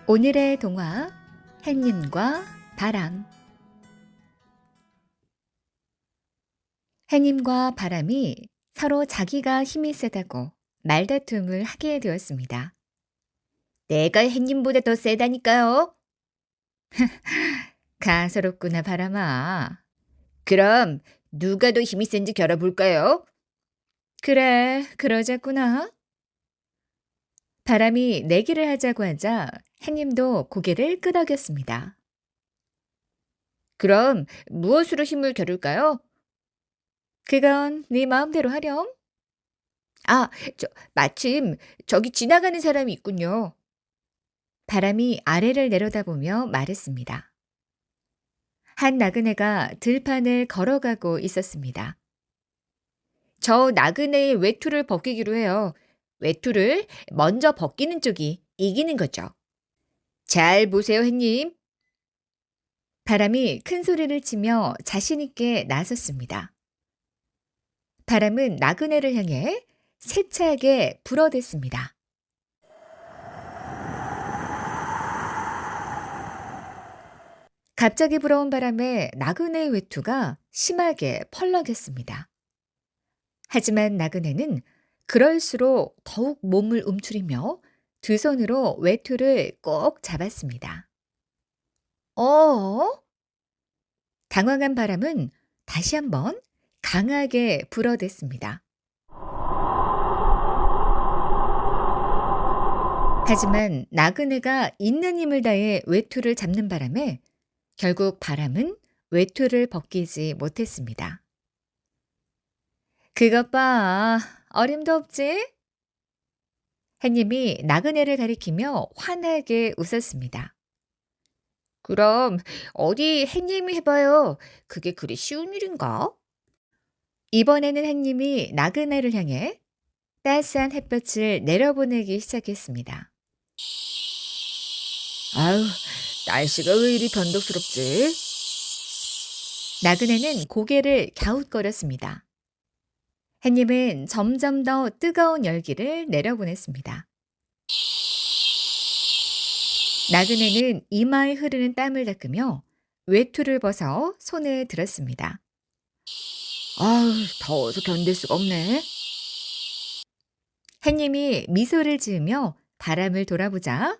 오늘의 동화 해님과 바람. 해님과 바람이 서로 자기가 힘이 세다고 말다툼을 하게 되었습니다. 내가 해님보다 더 세다니까요. 가소롭구나 바람아. 그럼 누가 더 힘이 센지 겨뤄볼까요? 그래, 그러자꾸나. 바람이 내기를 하자고 하자 해님도 고개를 끄덕였습니다. 그럼 무엇으로 힘을 겨룰까요? 그건 네 마음대로 하렴. 아, 마침 저기 지나가는 사람이 있군요. 바람이 아래를 내려다보며 말했습니다. 한 나그네가 들판을 걸어가고 있었습니다. 저 나그네의 외투를 벗기기로 해요. 외투를 먼저 벗기는 쪽이 이기는 거죠. 잘 보세요, 햇님. 바람이 큰 소리를 치며 자신 있게 나섰습니다. 바람은 나그네를 향해 세차게 불어댔습니다. 갑자기 불어온 바람에 나그네의 외투가 심하게 펄럭였습니다. 하지만 나그네는 그럴수록 더욱 몸을 움츠리며 두 손으로 외투를 꼭 잡았습니다. 어? 당황한 바람은 다시 한번 강하게 불어댔습니다. 하지만 나그네가 있는 힘을 다해 외투를 잡는 바람에 결국 바람은 외투를 벗기지 못했습니다. 그것 봐, 어림도 없지? 햇님이 나그네를 가리키며 환하게 웃었습니다. 그럼 어디 햇님이 해봐요. 그게 그리 쉬운 일인가? 이번에는 햇님이 나그네를 향해 따스한 햇볕을 내려보내기 시작했습니다. 아유, 날씨가 왜 이리 변덕스럽지? 나그네는 고개를 갸웃거렸습니다. 햇님은 점점 더 뜨거운 열기를 내려보냈습니다. 나그네는 이마에 흐르는 땀을 닦으며 외투를 벗어 손에 들었습니다. 아유, 더워서 견딜 수가 없네. 햇님이 미소를 지으며 바람을 돌아보자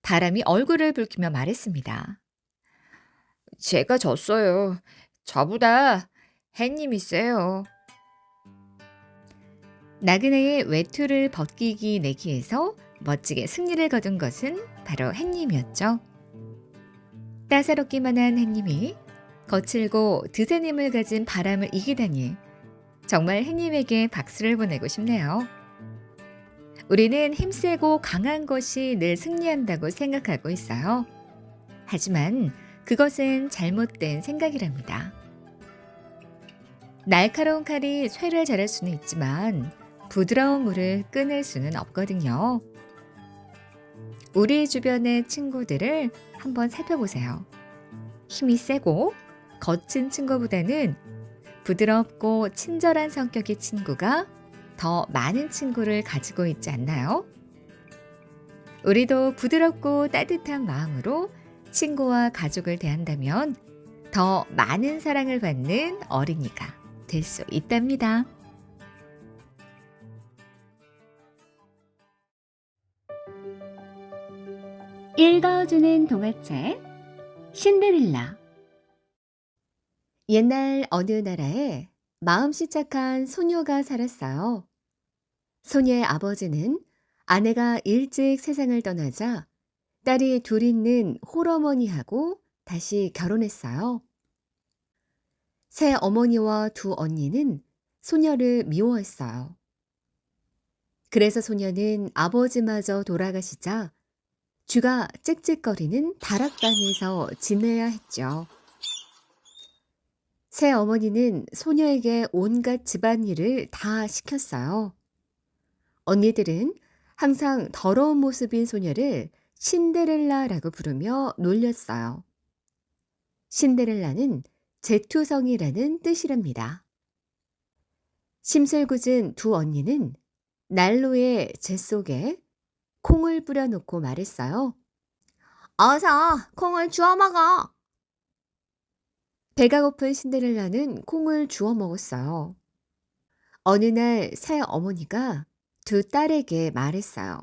바람이 얼굴을 붉히며 말했습니다. 제가 졌어요. 저보다 햇님이 세요. 나그네의 외투를 벗기기 내기에서 멋지게 승리를 거둔 것은 바로 햇님이었죠. 따사롭기만 한 햇님이 거칠고 드센 힘을 가진 바람을 이기다니 정말 햇님에게 박수를 보내고 싶네요. 우리는 힘세고 강한 것이 늘 승리한다고 생각하고 있어요. 하지만 그것은 잘못된 생각이랍니다. 날카로운 칼이 쇠를 자를 수는 있지만 부드러운 물을 끊을 수는 없거든요. 우리 주변의 친구들을 한번 살펴보세요. 힘이 세고 거친 친구보다는 부드럽고 친절한 성격의 친구가 더 많은 친구를 가지고 있지 않나요? 우리도 부드럽고 따뜻한 마음으로 친구와 가족을 대한다면 더 많은 사랑을 받는 어린이가 될 수 있답니다. 읽어주는 동화책 신데렐라. 옛날 어느 나라에 마음씨 착한 소녀가 살았어요. 소녀의 아버지는 아내가 일찍 세상을 떠나자 딸이 둘 있는 홀어머니하고 다시 결혼했어요. 새 어머니와 두 언니는 소녀를 미워했어요. 그래서 소녀는 아버지마저 돌아가시자 쥐가 찍찍거리는 다락방에서 지내야 했죠. 새 어머니는 소녀에게 온갖 집안일을 다 시켰어요. 언니들은 항상 더러운 모습인 소녀를 신데렐라라고 부르며 놀렸어요. 신데렐라는 재투성이라는 뜻이랍니다. 심술궂은 두 언니는 난로의 재 속에 콩을 뿌려놓고 말했어요. 어서 콩을 주워 먹어. 배가 고픈 신데렐라는 콩을 주워 먹었어요. 어느 날 새 어머니가 두 딸에게 말했어요.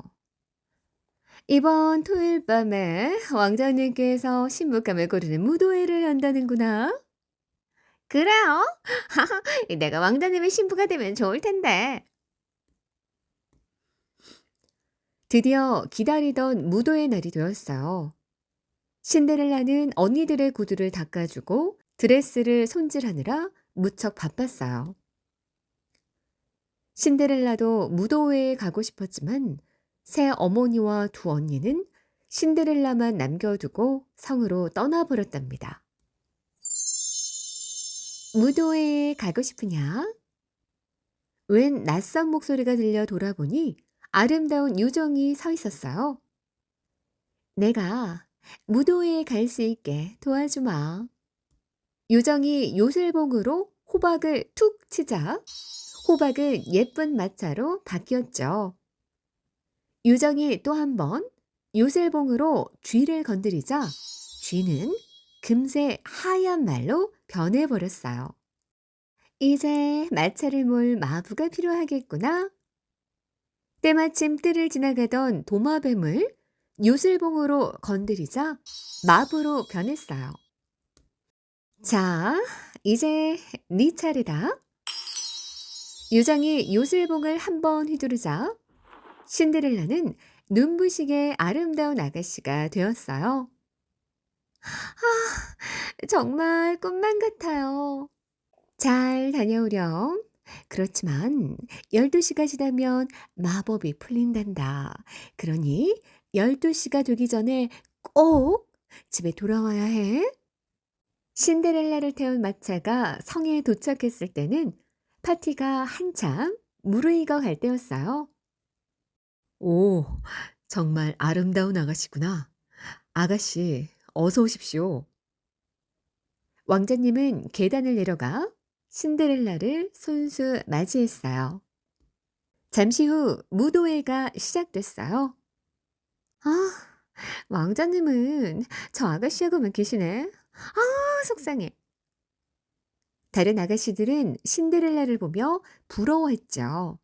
이번 토요일 밤에 왕자님께서 신부감을 고르는 무도회를 한다는구나. 그래요? 내가 왕자님의 신부가 되면 좋을 텐데. 드디어 기다리던 무도회 날이 되었어요. 신데렐라는 언니들의 구두를 닦아주고 드레스를 손질하느라 무척 바빴어요. 신데렐라도 무도회에 가고 싶었지만 새 어머니와 두 언니는 신데렐라만 남겨두고 성으로 떠나버렸답니다. 무도회에 가고 싶으냐? 웬 낯선 목소리가 들려 돌아보니 아름다운 요정이 서 있었어요. 내가 무도회에 갈 수 있게 도와주마. 요정이 요술봉으로 호박을 툭 치자 호박은 예쁜 마차로 바뀌었죠. 요정이 또 한 번 요술봉으로 쥐를 건드리자 쥐는 금세 하얀 말로 변해버렸어요. 이제 마차를 몰 마부가 필요하겠구나. 때마침 뜰을 지나가던 도마뱀을 요술봉으로 건드리자 마부로 변했어요. 자, 이제 네 차례다. 요정이 요술봉을 한 번 휘두르자 신데렐라는 눈부시게 아름다운 아가씨가 되었어요. 정말 꿈만 같아요. 잘 다녀오렴. 그렇지만 12시가 지나면 마법이 풀린단다. 그러니 12시가 되기 전에 꼭 집에 돌아와야 해. 신데렐라를 태운 마차가 성에 도착했을 때는 파티가 한참 무르익어 갈 때였어요. 오, 정말 아름다운 아가씨구나. 아가씨, 어서 오십시오. 왕자님은 계단을 내려가 신데렐라를 손수 맞이했어요. 잠시 후 무도회가 시작됐어요. 아, 왕자님은 저 아가씨하고만 계시네. 아, 속상해. 다른 아가씨들은 신데렐라를 보며 부러워했죠.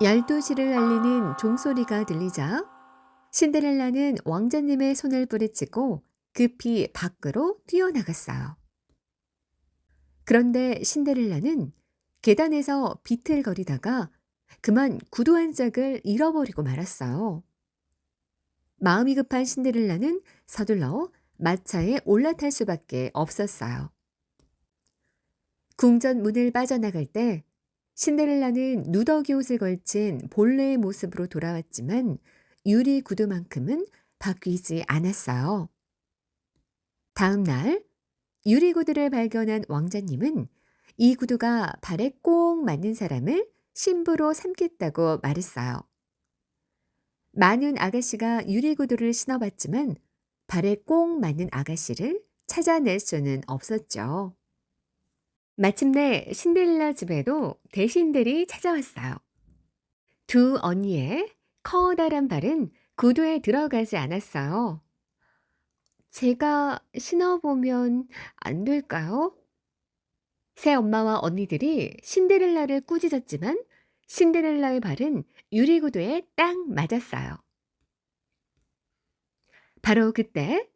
12시를 알리는 종소리가 들리자 신데렐라는 왕자님의 손을 뿌리치고 급히 밖으로 뛰어나갔어요. 그런데 신데렐라는 계단에서 비틀거리다가 그만 구두 한 짝을 잃어버리고 말았어요. 마음이 급한 신데렐라는 서둘러 마차에 올라탈 수밖에 없었어요. 궁전 문을 빠져나갈 때 신데렐라는 누더기 옷을 걸친 본래의 모습으로 돌아왔지만 유리 구두만큼은 바뀌지 않았어요. 다음 날 유리 구두를 발견한 왕자님은 이 구두가 발에 꼭 맞는 사람을 신부로 삼겠다고 말했어요. 많은 아가씨가 유리 구두를 신어봤지만 발에 꼭 맞는 아가씨를 찾아낼 수는 없었죠. 마침내 신데렐라 집에도 대신들이 찾아왔어요. 두 언니의 커다란 발은 구두에 들어가지 않았어요. 제가 신어보면 안 될까요? 새 엄마와 언니들이 신데렐라를 꾸짖었지만 신데렐라의 발은 유리구두에 딱 맞았어요. 바로 그때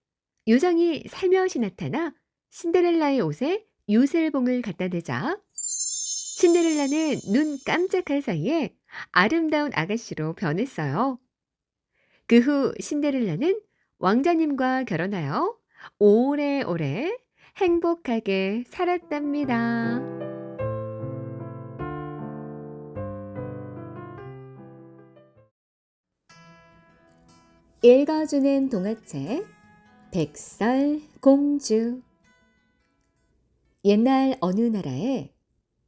요정이 살며시 나타나 신데렐라의 옷에 요술봉을 갖다 대자 신데렐라는 눈 깜짝할 사이에 아름다운 아가씨로 변했어요. 그 후 신데렐라는 왕자님과 결혼하여 오래오래 행복하게 살았답니다. 읽어주는 동화책 백설공주. 옛날 어느 나라에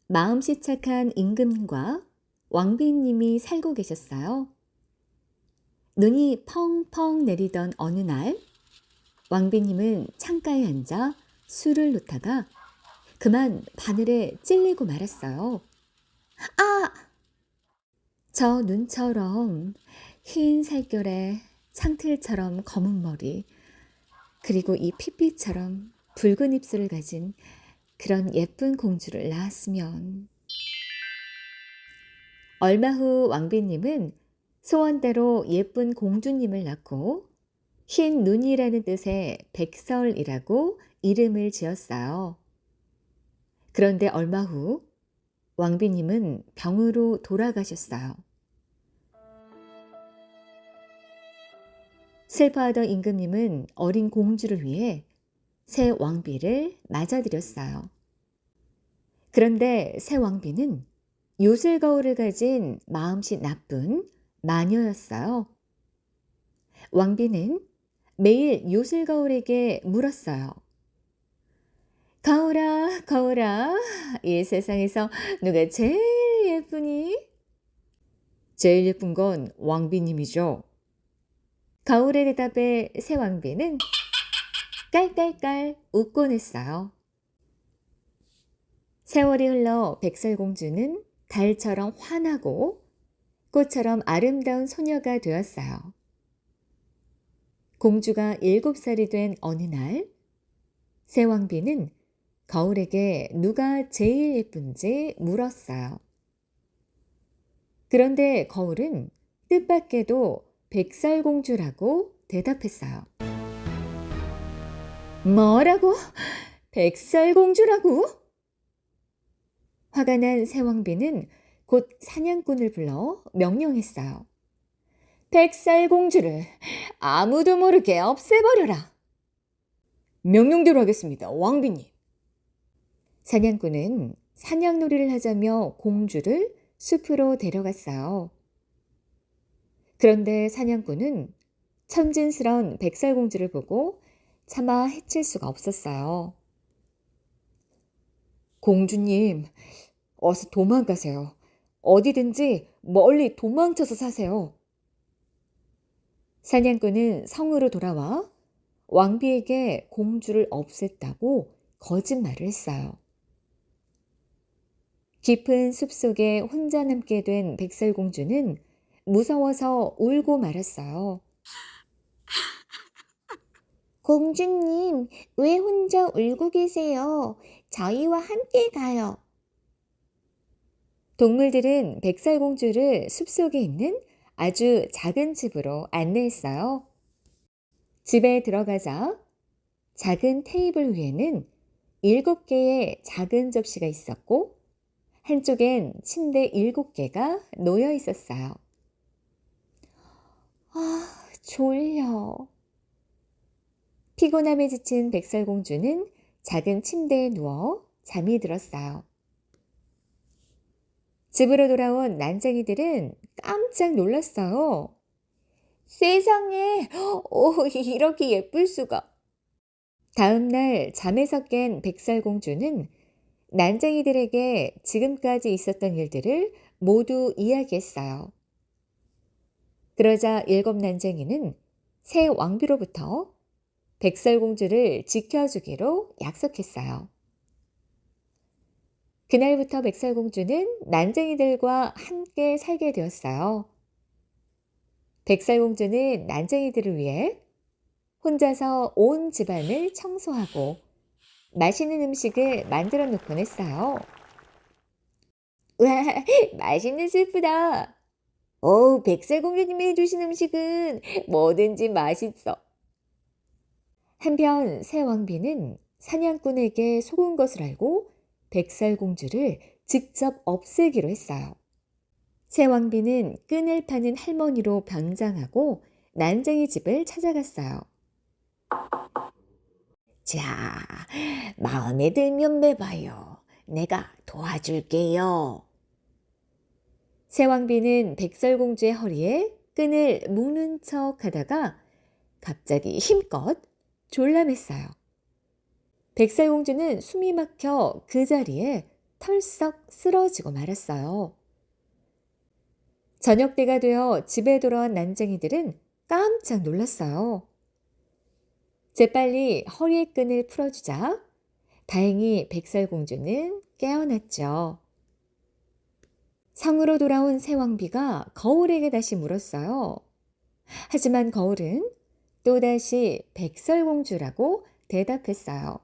마음씨 착한 임금과 왕비님이 살고 계셨어요. 눈이 펑펑 내리던 어느 날 왕비님은 창가에 앉아 술을 놓다가 그만 바늘에 찔리고 말았어요. 아! 저 눈처럼 흰 살결에 상틀처럼 검은 머리, 그리고 이 피피처럼 붉은 입술을 가진 그런 예쁜 공주를 낳았으면. 얼마 후 왕비님은 소원대로 예쁜 공주님을 낳고 흰 눈이라는 뜻의 백설이라고 이름을 지었어요. 그런데 얼마 후 왕비님은 병으로 돌아가셨어요. 슬퍼하던 임금님은 어린 공주를 위해 새 왕비를 맞아들였어요. 그런데 새 왕비는 요술거울을 가진 마음씨 나쁜 마녀였어요. 왕비는 매일 요술거울에게 물었어요. 거울아, 거울아, 이 세상에서 누가 제일 예쁘니? 제일 예쁜 건 왕비님이죠. 거울의 대답에 새 왕비는 깔깔깔 웃곤 했어요. 세월이 흘러 백설공주는 달처럼 환하고 꽃처럼 아름다운 소녀가 되었어요. 공주가 7살이 된 어느 날, 새 왕비는 거울에게 누가 제일 예쁜지 물었어요. 그런데 거울은 뜻밖에도 백설공주라고 대답했어요. 뭐라고? 백설공주라고? 화가 난 새 왕비는 곧 사냥꾼을 불러 명령했어요. 백설공주를 아무도 모르게 없애버려라. 명령대로 하겠습니다, 왕비님. 사냥꾼은 사냥놀이를 하자며 공주를 숲으로 데려갔어요. 그런데 사냥꾼은 천진스런 백설공주를 보고 차마 해칠 수가 없었어요. 공주님, 어서 도망가세요. 어디든지 멀리 도망쳐서 사세요. 사냥꾼은 성으로 돌아와 왕비에게 공주를 없앴다고 거짓말을 했어요. 깊은 숲속에 혼자 남게 된 백설공주는 무서워서 울고 말았어요. 공주님, 왜 혼자 울고 계세요? 저희와 함께 가요. 동물들은 백설공주를 숲속에 있는 아주 작은 집으로 안내했어요. 집에 들어가자 작은 테이블 위에는 7개의 작은 접시가 있었고 한쪽엔 침대 7개가 놓여 있었어요. 졸려. 피곤함에 지친 백설공주는 작은 침대에 누워 잠이 들었어요. 집으로 돌아온 난쟁이들은 깜짝 놀랐어요. 세상에, 이렇게 예쁠 수가. 다음 날 잠에서 깬 백설공주는 난쟁이들에게 지금까지 있었던 일들을 모두 이야기했어요. 그러자 7 난쟁이는 새 왕비로부터 백설공주를 지켜주기로 약속했어요. 그날부터 백설공주는 난쟁이들과 함께 살게 되었어요. 백설공주는 난쟁이들을 위해 혼자서 온 집안을 청소하고 맛있는 음식을 만들어 놓곤 했어요. 와, 맛있는 스프다. 백설공주님이 해주신 음식은 뭐든지 맛있어. 한편 새 왕비는 사냥꾼에게 속은 것을 알고 백설공주를 직접 없애기로 했어요. 새 왕비는 끈을 파는 할머니로 변장하고 난쟁이 집을 찾아갔어요. 자, 마음에 들면 매봐요. 내가 도와줄게요. 새 왕비는 백설공주의 허리에 끈을 묶는 척 하다가 갑자기 힘껏 졸라맸어요. 백설공주는 숨이 막혀 그 자리에 털썩 쓰러지고 말았어요. 저녁 때가 되어 집에 돌아온 난쟁이들은 깜짝 놀랐어요. 재빨리 허리의 끈을 풀어주자 다행히 백설공주는 깨어났죠. 성으로 돌아온 새 왕비가 거울에게 다시 물었어요. 하지만 거울은 또다시 백설공주라고 대답했어요.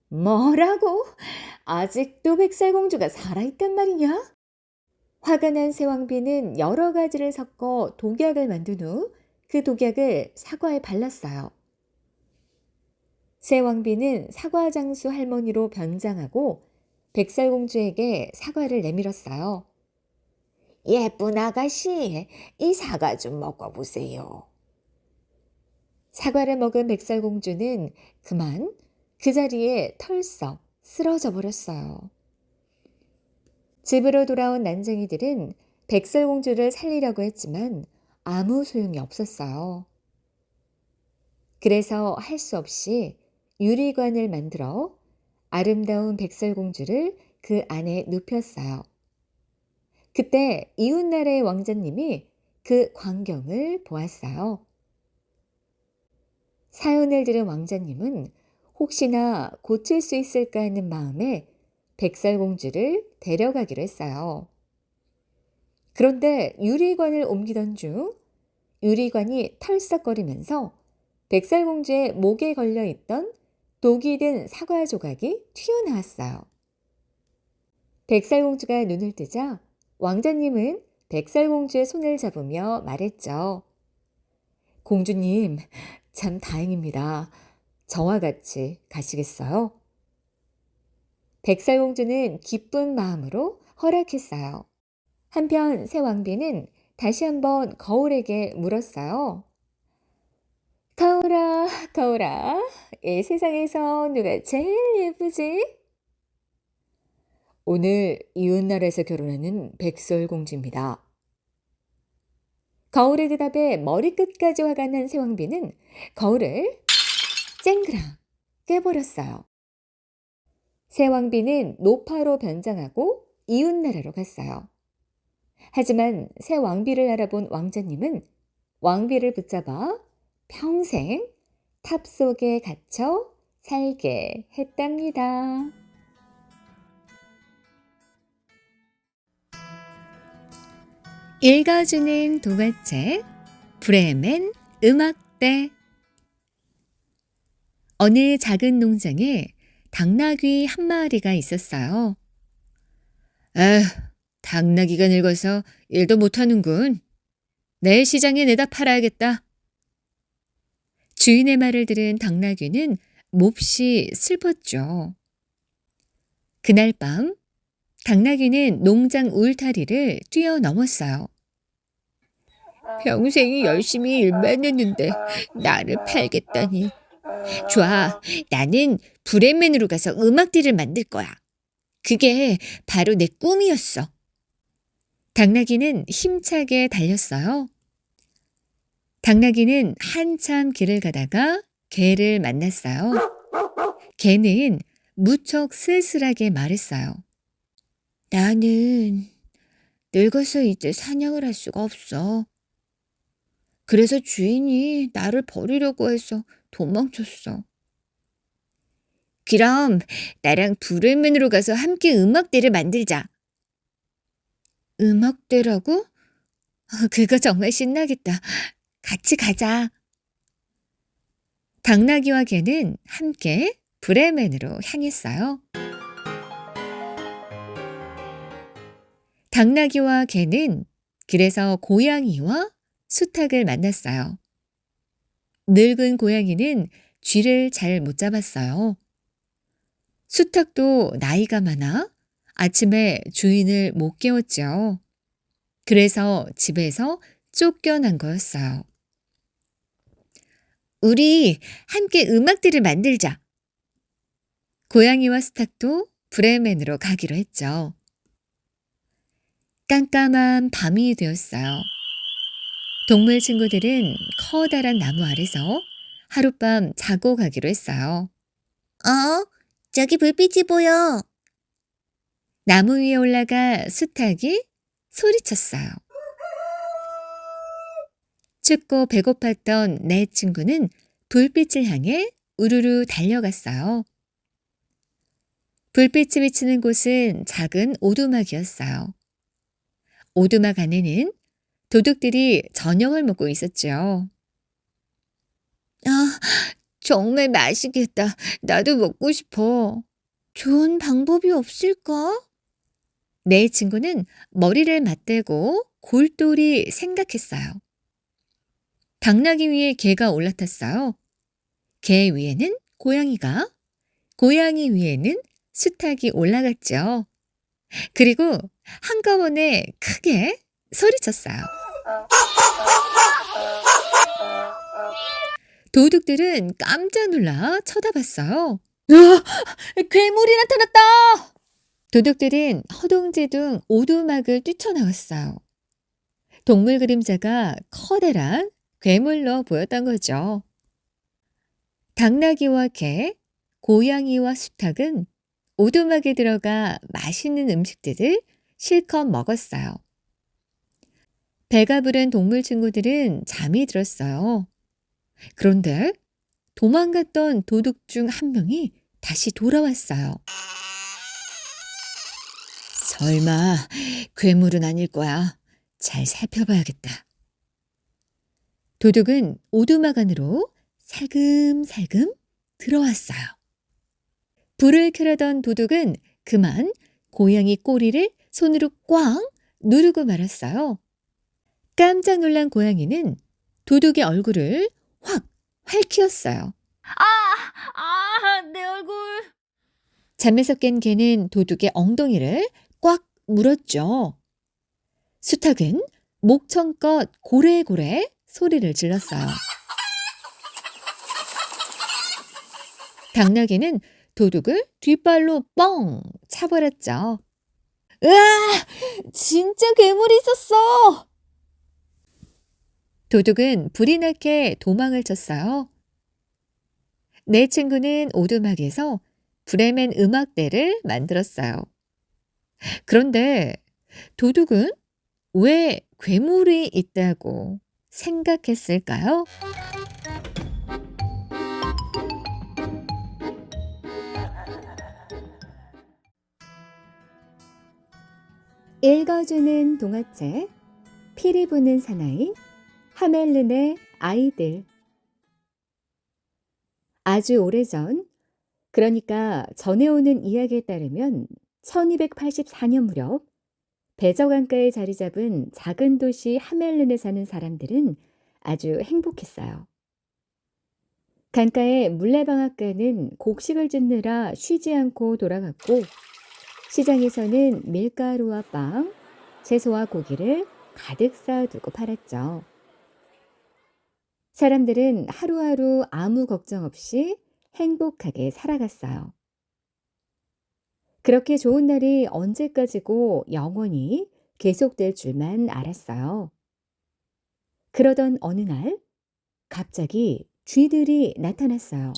뭐라고? 아직도 백설공주가 살아있단 말이냐? 화가 난 새왕비는 여러 가지를 섞어 독약을 만든 후 그 독약을 사과에 발랐어요. 새왕비는 사과 장수 할머니로 변장하고 백설공주에게 사과를 내밀었어요. 예쁜 아가씨, 이 사과 좀 먹어보세요. 사과를 먹은 백설공주는 그만 그 자리에 털썩 쓰러져 버렸어요. 집으로 돌아온 난쟁이들은 백설공주를 살리려고 했지만 아무 소용이 없었어요. 그래서 할 수 없이 유리관을 만들어 아름다운 백설공주를 그 안에 눕혔어요. 그때 이웃나라의 왕자님이 그 광경을 보았어요. 사연을 들은 왕자님은 혹시나 고칠 수 있을까 하는 마음에 백설공주를 데려가기로 했어요. 그런데 유리관을 옮기던 중 유리관이 털썩거리면서 백설공주의 목에 걸려있던 독이 든 사과 조각이 튀어나왔어요. 백설공주가 눈을 뜨자 왕자님은 백설공주의 손을 잡으며 말했죠. 공주님, 참 다행입니다. 저와 같이 가시겠어요? 백설공주는 기쁜 마음으로 허락했어요. 한편 새 왕비는 다시 한번 거울에게 물었어요. 거울아, 거울아, 이 세상에서 누가 제일 예쁘지? 오늘 이웃나라에서 결혼하는 백설공주입니다. 거울의 대답에 머리끝까지 화가 난 새왕비는 거울을 쨍그랑 깨버렸어요. 새왕비는 노파로 변장하고 이웃나라로 갔어요. 하지만 새왕비를 알아본 왕자님은 왕비를 붙잡아 평생 탑 속에 갇혀 살게 했답니다. 읽어주는 동화책 브레멘 음악대. 어느 작은 농장에 당나귀 한 마리가 있었어요. 에휴, 당나귀가 늙어서 일도 못하는군. 내일 시장에 내다 팔아야겠다. 주인의 말을 들은 당나귀는 몹시 슬펐죠. 그날 밤 당나귀는 농장 울타리를 뛰어넘었어요. 평생이 열심히 일만 했는데 나를 팔겠다니. 좋아, 나는 브레멘으로 가서 음악들을 만들 거야. 그게 바로 내 꿈이었어. 당나귀는 힘차게 달렸어요. 당나귀는 한참 길을 가다가 개를 만났어요. 개는 무척 쓸쓸하게 말했어요. 나는 늙어서 이제 사냥을 할 수가 없어. 그래서 주인이 나를 버리려고 해서 도망쳤어. 그럼 나랑 브레멘으로 가서 함께 음악대를 만들자. 음악대라고? 그거 정말 신나겠다. 같이 가자. 당나귀와 개는 함께 브레멘으로 향했어요. 당나귀와 개는 길에서 고양이와 수탉을 만났어요. 늙은 고양이는 쥐를 잘 못 잡았어요. 수탉도 나이가 많아 아침에 주인을 못 깨웠죠. 그래서 집에서 쫓겨난 거였어요. 우리 함께 음악들을 만들자. 고양이와 수탉도 브레멘으로 가기로 했죠. 깜깜한 밤이 되었어요. 동물 친구들은 커다란 나무 아래서 하룻밤 자고 가기로 했어요. 저기 불빛이 보여. 나무 위에 올라가 수탉이 소리쳤어요. 춥고 배고팠던 내 친구는 불빛을 향해 우르르 달려갔어요. 불빛이 비치는 곳은 작은 오두막이었어요. 오두막 안에는 도둑들이 저녁을 먹고 있었죠. 아, 정말 맛있겠다. 나도 먹고 싶어. 좋은 방법이 없을까? 내 친구는 머리를 맞대고 골똘히 생각했어요. 당나귀 위에 개가 올라탔어요. 개 위에는 고양이가, 고양이 위에는 수탉이 올라갔죠. 그리고 한꺼번에 크게 소리쳤어요. 도둑들은 깜짝 놀라 쳐다봤어요. 으아! 괴물이 나타났다! 도둑들은 허둥지둥 오두막을 뛰쳐나왔어요. 동물 그림자가 커다란 괴물로 보였던 거죠. 당나귀와 개, 고양이와 수탉은 오두막에 들어가 맛있는 음식들을 실컷 먹었어요. 배가 부른 동물 친구들은 잠이 들었어요. 그런데 도망갔던 도둑 중 한 명이 다시 돌아왔어요. 설마 괴물은 아닐 거야. 잘 살펴봐야겠다. 도둑은 오두막 안으로 살금살금 들어왔어요. 불을 켜려던 도둑은 그만 고양이 꼬리를 손으로 꽝 누르고 말았어요. 깜짝 놀란 고양이는 도둑의 얼굴을 확 핥히었어요. 내 얼굴. 잠에서 깬 개는 도둑의 엉덩이를 꽉 물었죠. 수탉은 목청껏 고래고래 소리를 질렀어요. 당나귀는 도둑을 뒷발로 뻥 차버렸죠. 으아! 진짜 괴물이 있었어! 도둑은 불이 나게 도망을 쳤어요. 내 친구는 오두막에서 불에 맨 음악대를 만들었어요. 그런데 도둑은 왜 괴물이 있다고 생각했을까요? 읽어주는 동화책 피리 부는 사나이 하멜른의 아이들. 아주 오래전, 그러니까 전해오는 이야기에 따르면 1284년 무렵 배저강가에 자리 잡은 작은 도시 하멜른에 사는 사람들은 아주 행복했어요. 강가의 물레방앗간은 곡식을 짓느라 쉬지 않고 돌아갔고, 시장에서는 밀가루와 빵, 채소와 고기를 가득 쌓아두고 팔았죠. 사람들은 하루하루 아무 걱정 없이 행복하게 살아갔어요. 그렇게 좋은 날이 언제까지고 영원히 계속될 줄만 알았어요. 그러던 어느 날 갑자기 쥐들이 나타났어요.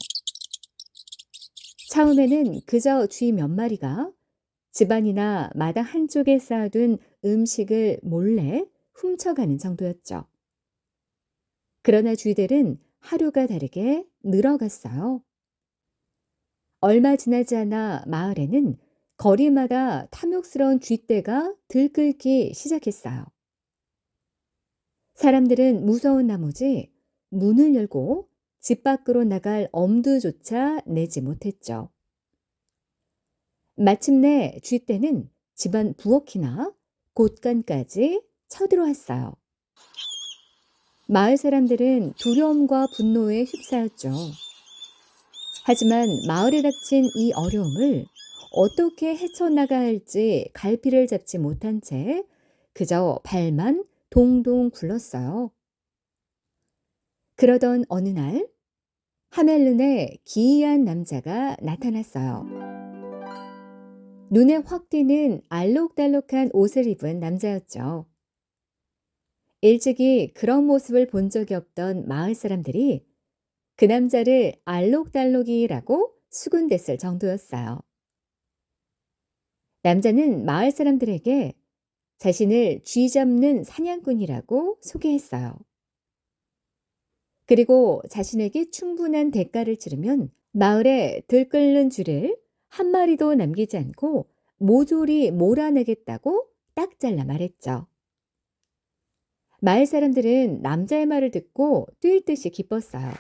처음에는 그저 쥐 몇 마리가 집안이나 마당 한쪽에 쌓아둔 음식을 몰래 훔쳐가는 정도였죠. 그러나 쥐들은 하루가 다르게 늘어갔어요. 얼마 지나지 않아 마을에는 거리마다 탐욕스러운 쥐떼가 들끓기 시작했어요. 사람들은 무서운 나머지 문을 열고 집 밖으로 나갈 엄두조차 내지 못했죠. 마침내 쥐떼는 집안 부엌이나 곳간까지 쳐들어왔어요. 마을 사람들은 두려움과 분노에 휩싸였죠. 하지만 마을에 닥친 이 어려움을 어떻게 헤쳐나가야 할지 갈피를 잡지 못한 채 그저 발만 동동 굴렀어요. 그러던 어느 날 하멜른에 기이한 남자가 나타났어요. 눈에 확 띄는 알록달록한 옷을 입은 남자였죠. 일찍이 그런 모습을 본 적이 없던 마을 사람들이 그 남자를 알록달록이라고 수군댔을 정도였어요. 남자는 마을 사람들에게 자신을 쥐 잡는 사냥꾼이라고 소개했어요. 그리고 자신에게 충분한 대가를 치르면 마을에 들끓는 쥐를 한 마리도 남기지 않고 모조리 몰아내겠다고 딱 잘라 말했죠. 마을 사람들은 남자의 말을 듣고 뛸 듯이 기뻤어요.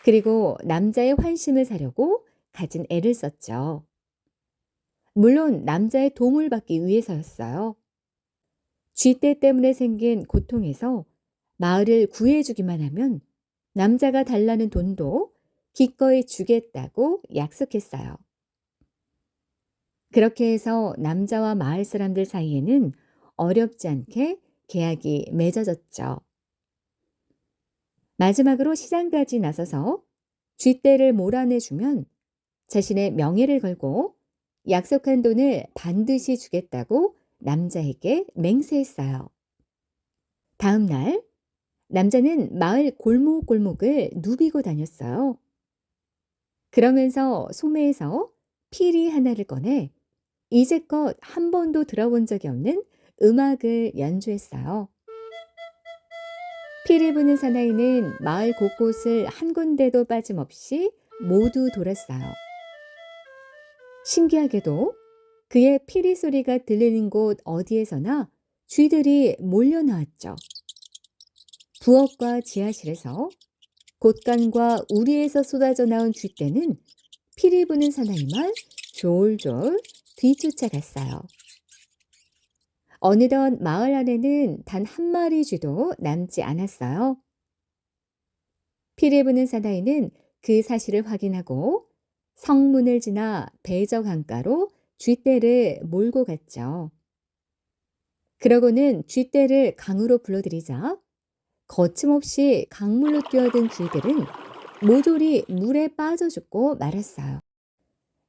그리고 남자의 환심을 사려고 갖은 애를 썼죠. 물론 남자의 도움을 받기 위해서였어요. 쥐떼 때문에 생긴 고통에서 마을을 구해주기만 하면 남자가 달라는 돈도 기꺼이 주겠다고 약속했어요. 그렇게 해서 남자와 마을 사람들 사이에는 어렵지 않게 계약이 맺어졌죠. 마지막으로 시장까지 나서서 쥐떼를 몰아내주면 자신의 명예를 걸고 약속한 돈을 반드시 주겠다고 남자에게 맹세했어요. 다음 날 남자는 마을 골목골목을 누비고 다녔어요. 그러면서 소매에서 피리 하나를 꺼내 이제껏 한 번도 들어본 적이 없는 음악을 연주했어요. 피리 부는 사나이는 마을 곳곳을 한 군데도 빠짐없이 모두 돌았어요. 신기하게도 그의 피리 소리가 들리는 곳 어디에서나 쥐들이 몰려 나왔죠. 부엌과 지하실에서 곳간과 우리에서 쏟아져 나온 쥐떼는 피리 부는 사나이만 졸졸 뒤쫓아갔어요. 어느덧 마을 안에는 단 한 마리 쥐도 남지 않았어요. 피리 부는 사나이는 그 사실을 확인하고 성문을 지나 배저 강가로 쥐떼를 몰고 갔죠. 그러고는 쥐떼를 강으로 불러들이자 거침없이 강물로 뛰어든 쥐들은 모조리 물에 빠져 죽고 말았어요.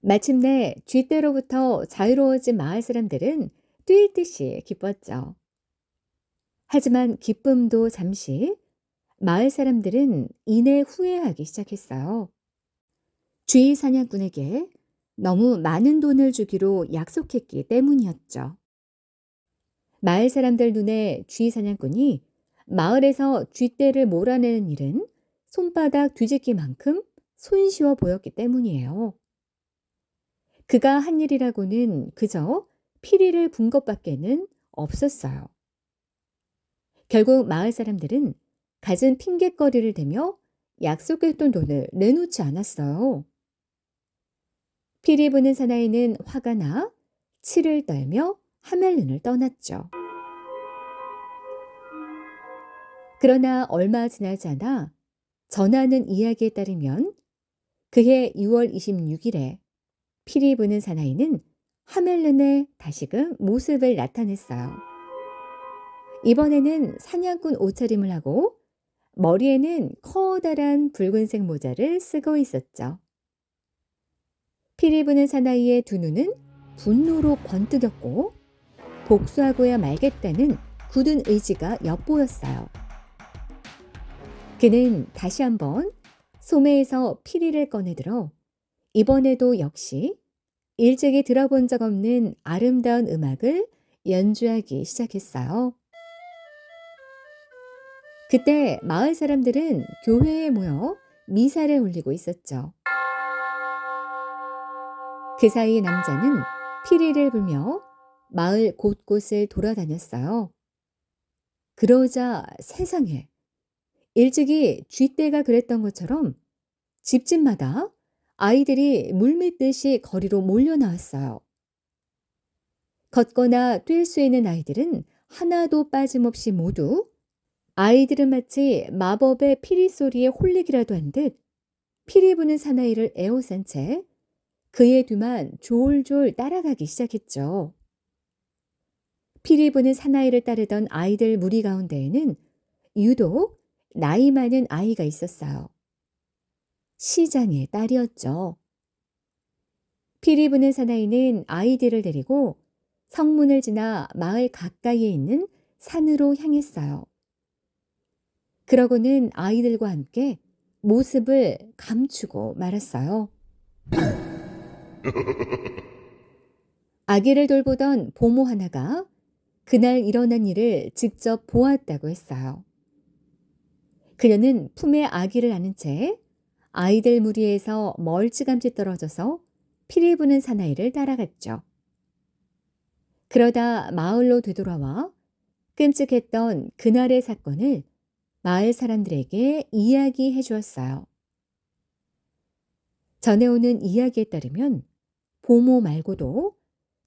마침내 쥐떼로부터 자유로워진 마을 사람들은 뛸 듯이 기뻤죠. 하지만 기쁨도 잠시, 마을 사람들은 이내 후회하기 시작했어요. 쥐 사냥꾼에게 너무 많은 돈을 주기로 약속했기 때문이었죠. 마을 사람들 눈에 쥐 사냥꾼이 마을에서 쥐떼를 몰아내는 일은 손바닥 뒤집기만큼 손쉬워 보였기 때문이에요. 그가 한 일이라고는 그저 피리를 분 것밖에는 없었어요. 결국 마을 사람들은 갖은 핑곗거리를 대며 약속했던 돈을 내놓지 않았어요. 피리 부는 사나이는 화가 나 치를 떨며 하멜른을 떠났죠. 그러나 얼마 지나지 않아 전하는 이야기에 따르면 그해 6월 26일에 피리 부는 사나이는 하멜른의 다시금 모습을 나타냈어요. 이번에는 사냥꾼 옷차림을 하고 머리에는 커다란 붉은색 모자를 쓰고 있었죠. 피리 부는 사나이의 두 눈은 분노로 번뜩였고 복수하고야 말겠다는 굳은 의지가 엿보였어요. 그는 다시 한번 소매에서 피리를 꺼내들어 이번에도 역시 일찍이 들어본 적 없는 아름다운 음악을 연주하기 시작했어요. 그때 마을 사람들은 교회에 모여 미사를 올리고 있었죠. 그 사이 남자는 피리를 불며 마을 곳곳을 돌아다녔어요. 그러자 세상에 일찍이 쥐떼가 그랬던 것처럼 집집마다 아이들이 물밀듯이 거리로 몰려 나왔어요. 걷거나 뛸 수 있는 아이들은 하나도 빠짐없이 모두 아이들은 마치 마법의 피리 소리에 홀리기라도 한 듯 피리 부는 사나이를 에워싼 채 그의 뒤만 졸졸 따라가기 시작했죠. 피리 부는 사나이를 따르던 아이들 무리 가운데에는 유독 나이 많은 아이가 있었어요. 시장의 딸이었죠. 피리 부는 사나이는 아이들을 데리고 성문을 지나 마을 가까이에 있는 산으로 향했어요. 그러고는 아이들과 함께 모습을 감추고 말았어요. 아기를 돌보던 보모 하나가 그날 일어난 일을 직접 보았다고 했어요. 그녀는 품에 아기를 안은 채 아이들 무리에서 멀찌감치 떨어져서 피리 부는 사나이를 따라갔죠. 그러다 마을로 되돌아와 끔찍했던 그날의 사건을 마을 사람들에게 이야기해 주었어요. 전해오는 이야기에 따르면 보모 말고도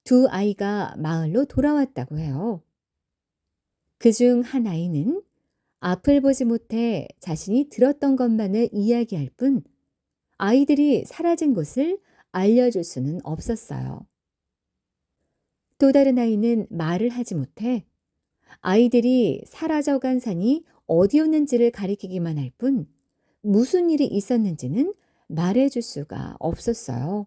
두 아이가 마을로 돌아왔다고 해요. 그중 한 아이는 앞을 보지 못해 자신이 들었던 것만을 이야기할 뿐 아이들이 사라진 곳을 알려줄 수는 없었어요. 또 다른 아이는 말을 하지 못해 아이들이 사라져간 산이 어디였는지를 가리키기만 할 뿐 무슨 일이 있었는지는 말해줄 수가 없었어요.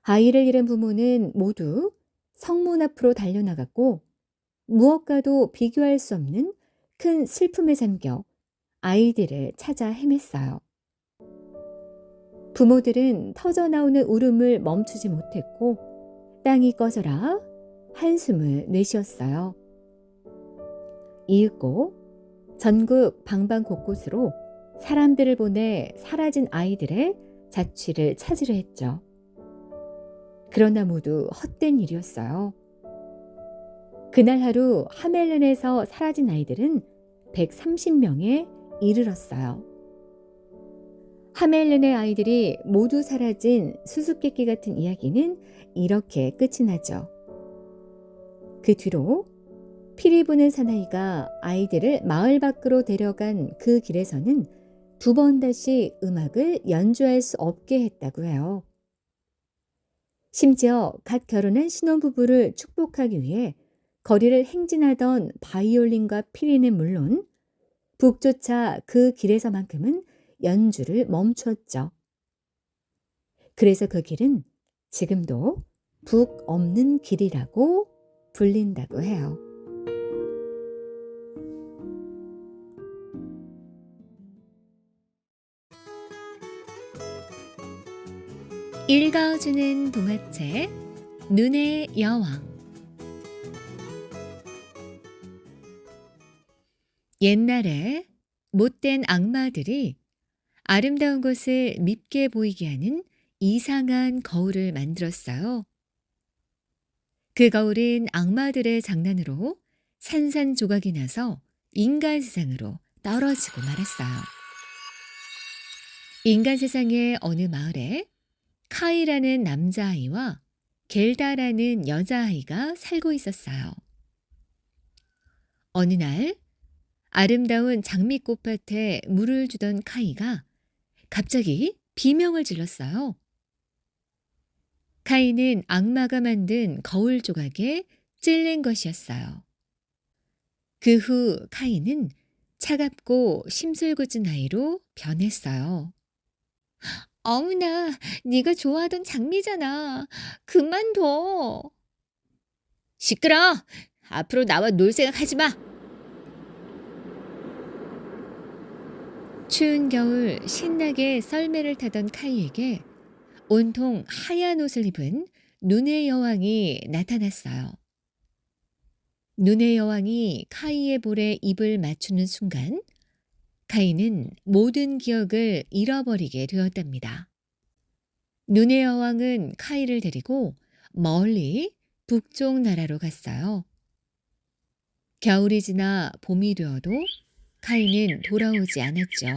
아이를 잃은 부모는 모두 성문 앞으로 달려나갔고 무엇과도 비교할 수 없는 큰 슬픔에 잠겨 아이들을 찾아 헤맸어요. 부모들은 터져나오는 울음을 멈추지 못했고 땅이 꺼져라 한숨을 내쉬었어요. 이윽고 전국 방방 곳곳으로 사람들을 보내 사라진 아이들의 자취를 찾으려 했죠. 그러나 모두 헛된 일이었어요. 그날 하루 하멜른에서 사라진 아이들은 130명에 이르렀어요. 하멜른의 아이들이 모두 사라진 수수께끼 같은 이야기는 이렇게 끝이 나죠. 그 뒤로 피리 부는 사나이가 아이들을 마을 밖으로 데려간 그 길에서는 두 번 다시 음악을 연주할 수 없게 했다고 해요. 심지어 갓 결혼한 신혼부부를 축복하기 위해 거리를 행진하던 바이올린과 피리는 물론 북조차 그 길에서만큼은 연주를 멈췄죠. 그래서 그 길은 지금도 북 없는 길이라고 불린다고 해요. 읽어주는 동화책 눈의 여왕. 옛날에 못된 악마들이 아름다운 것을 밉게 보이게 하는 이상한 거울을 만들었어요. 그 거울은 악마들의 장난으로 산산조각이 나서 인간 세상으로 떨어지고 말았어요. 인간 세상의 어느 마을에 카이라는 남자아이와 겔다라는 여자아이가 살고 있었어요. 어느 날 아름다운 장미꽃밭에 물을 주던 카이가 갑자기 비명을 질렀어요. 카이는 악마가 만든 거울 조각에 찔린 것이었어요. 그 후 카이는 차갑고 심술궂은 아이로 변했어요. 어머나, 네가 좋아하던 장미잖아. 그만둬. 시끄러! 앞으로 나와 놀 생각하지 마. 추운 겨울 신나게 썰매를 타던 카이에게 온통 하얀 옷을 입은 눈의 여왕이 나타났어요. 눈의 여왕이 카이의 볼에 입을 맞추는 순간 카이는 모든 기억을 잃어버리게 되었답니다. 눈의 여왕은 카이를 데리고 멀리 북쪽 나라로 갔어요. 겨울이 지나 봄이 되어도 카이는 돌아오지 않았죠.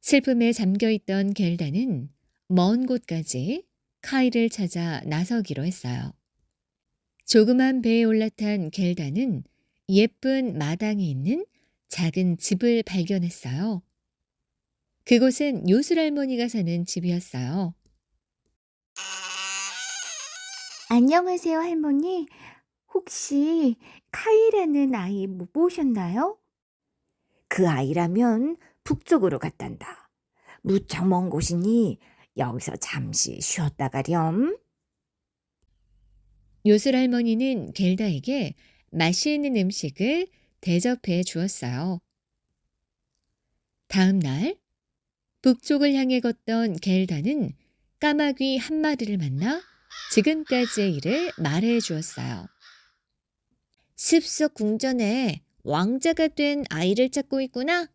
슬픔에 잠겨있던 겔다는 먼 곳까지 카이를 찾아 나서기로 했어요. 조그만 배에 올라탄 겔다는 예쁜 마당에 있는 작은 집을 발견했어요. 그곳은 요술할머니가 사는 집이었어요. 안녕하세요, 할머니. 혹시 카이라는 아이 못 보셨나요? 그 아이라면 북쪽으로 갔단다. 무척 먼 곳이니 여기서 잠시 쉬었다 가렴. 요술할머니는 겔다에게 맛있는 음식을 대접해 주었어요. 다음 날 북쪽을 향해 걷던 겔다는 까마귀 한 마리를 만나 지금까지의 일을 말해 주었어요. 습석 궁전에 왕자가 된 아이를 찾고 있구나.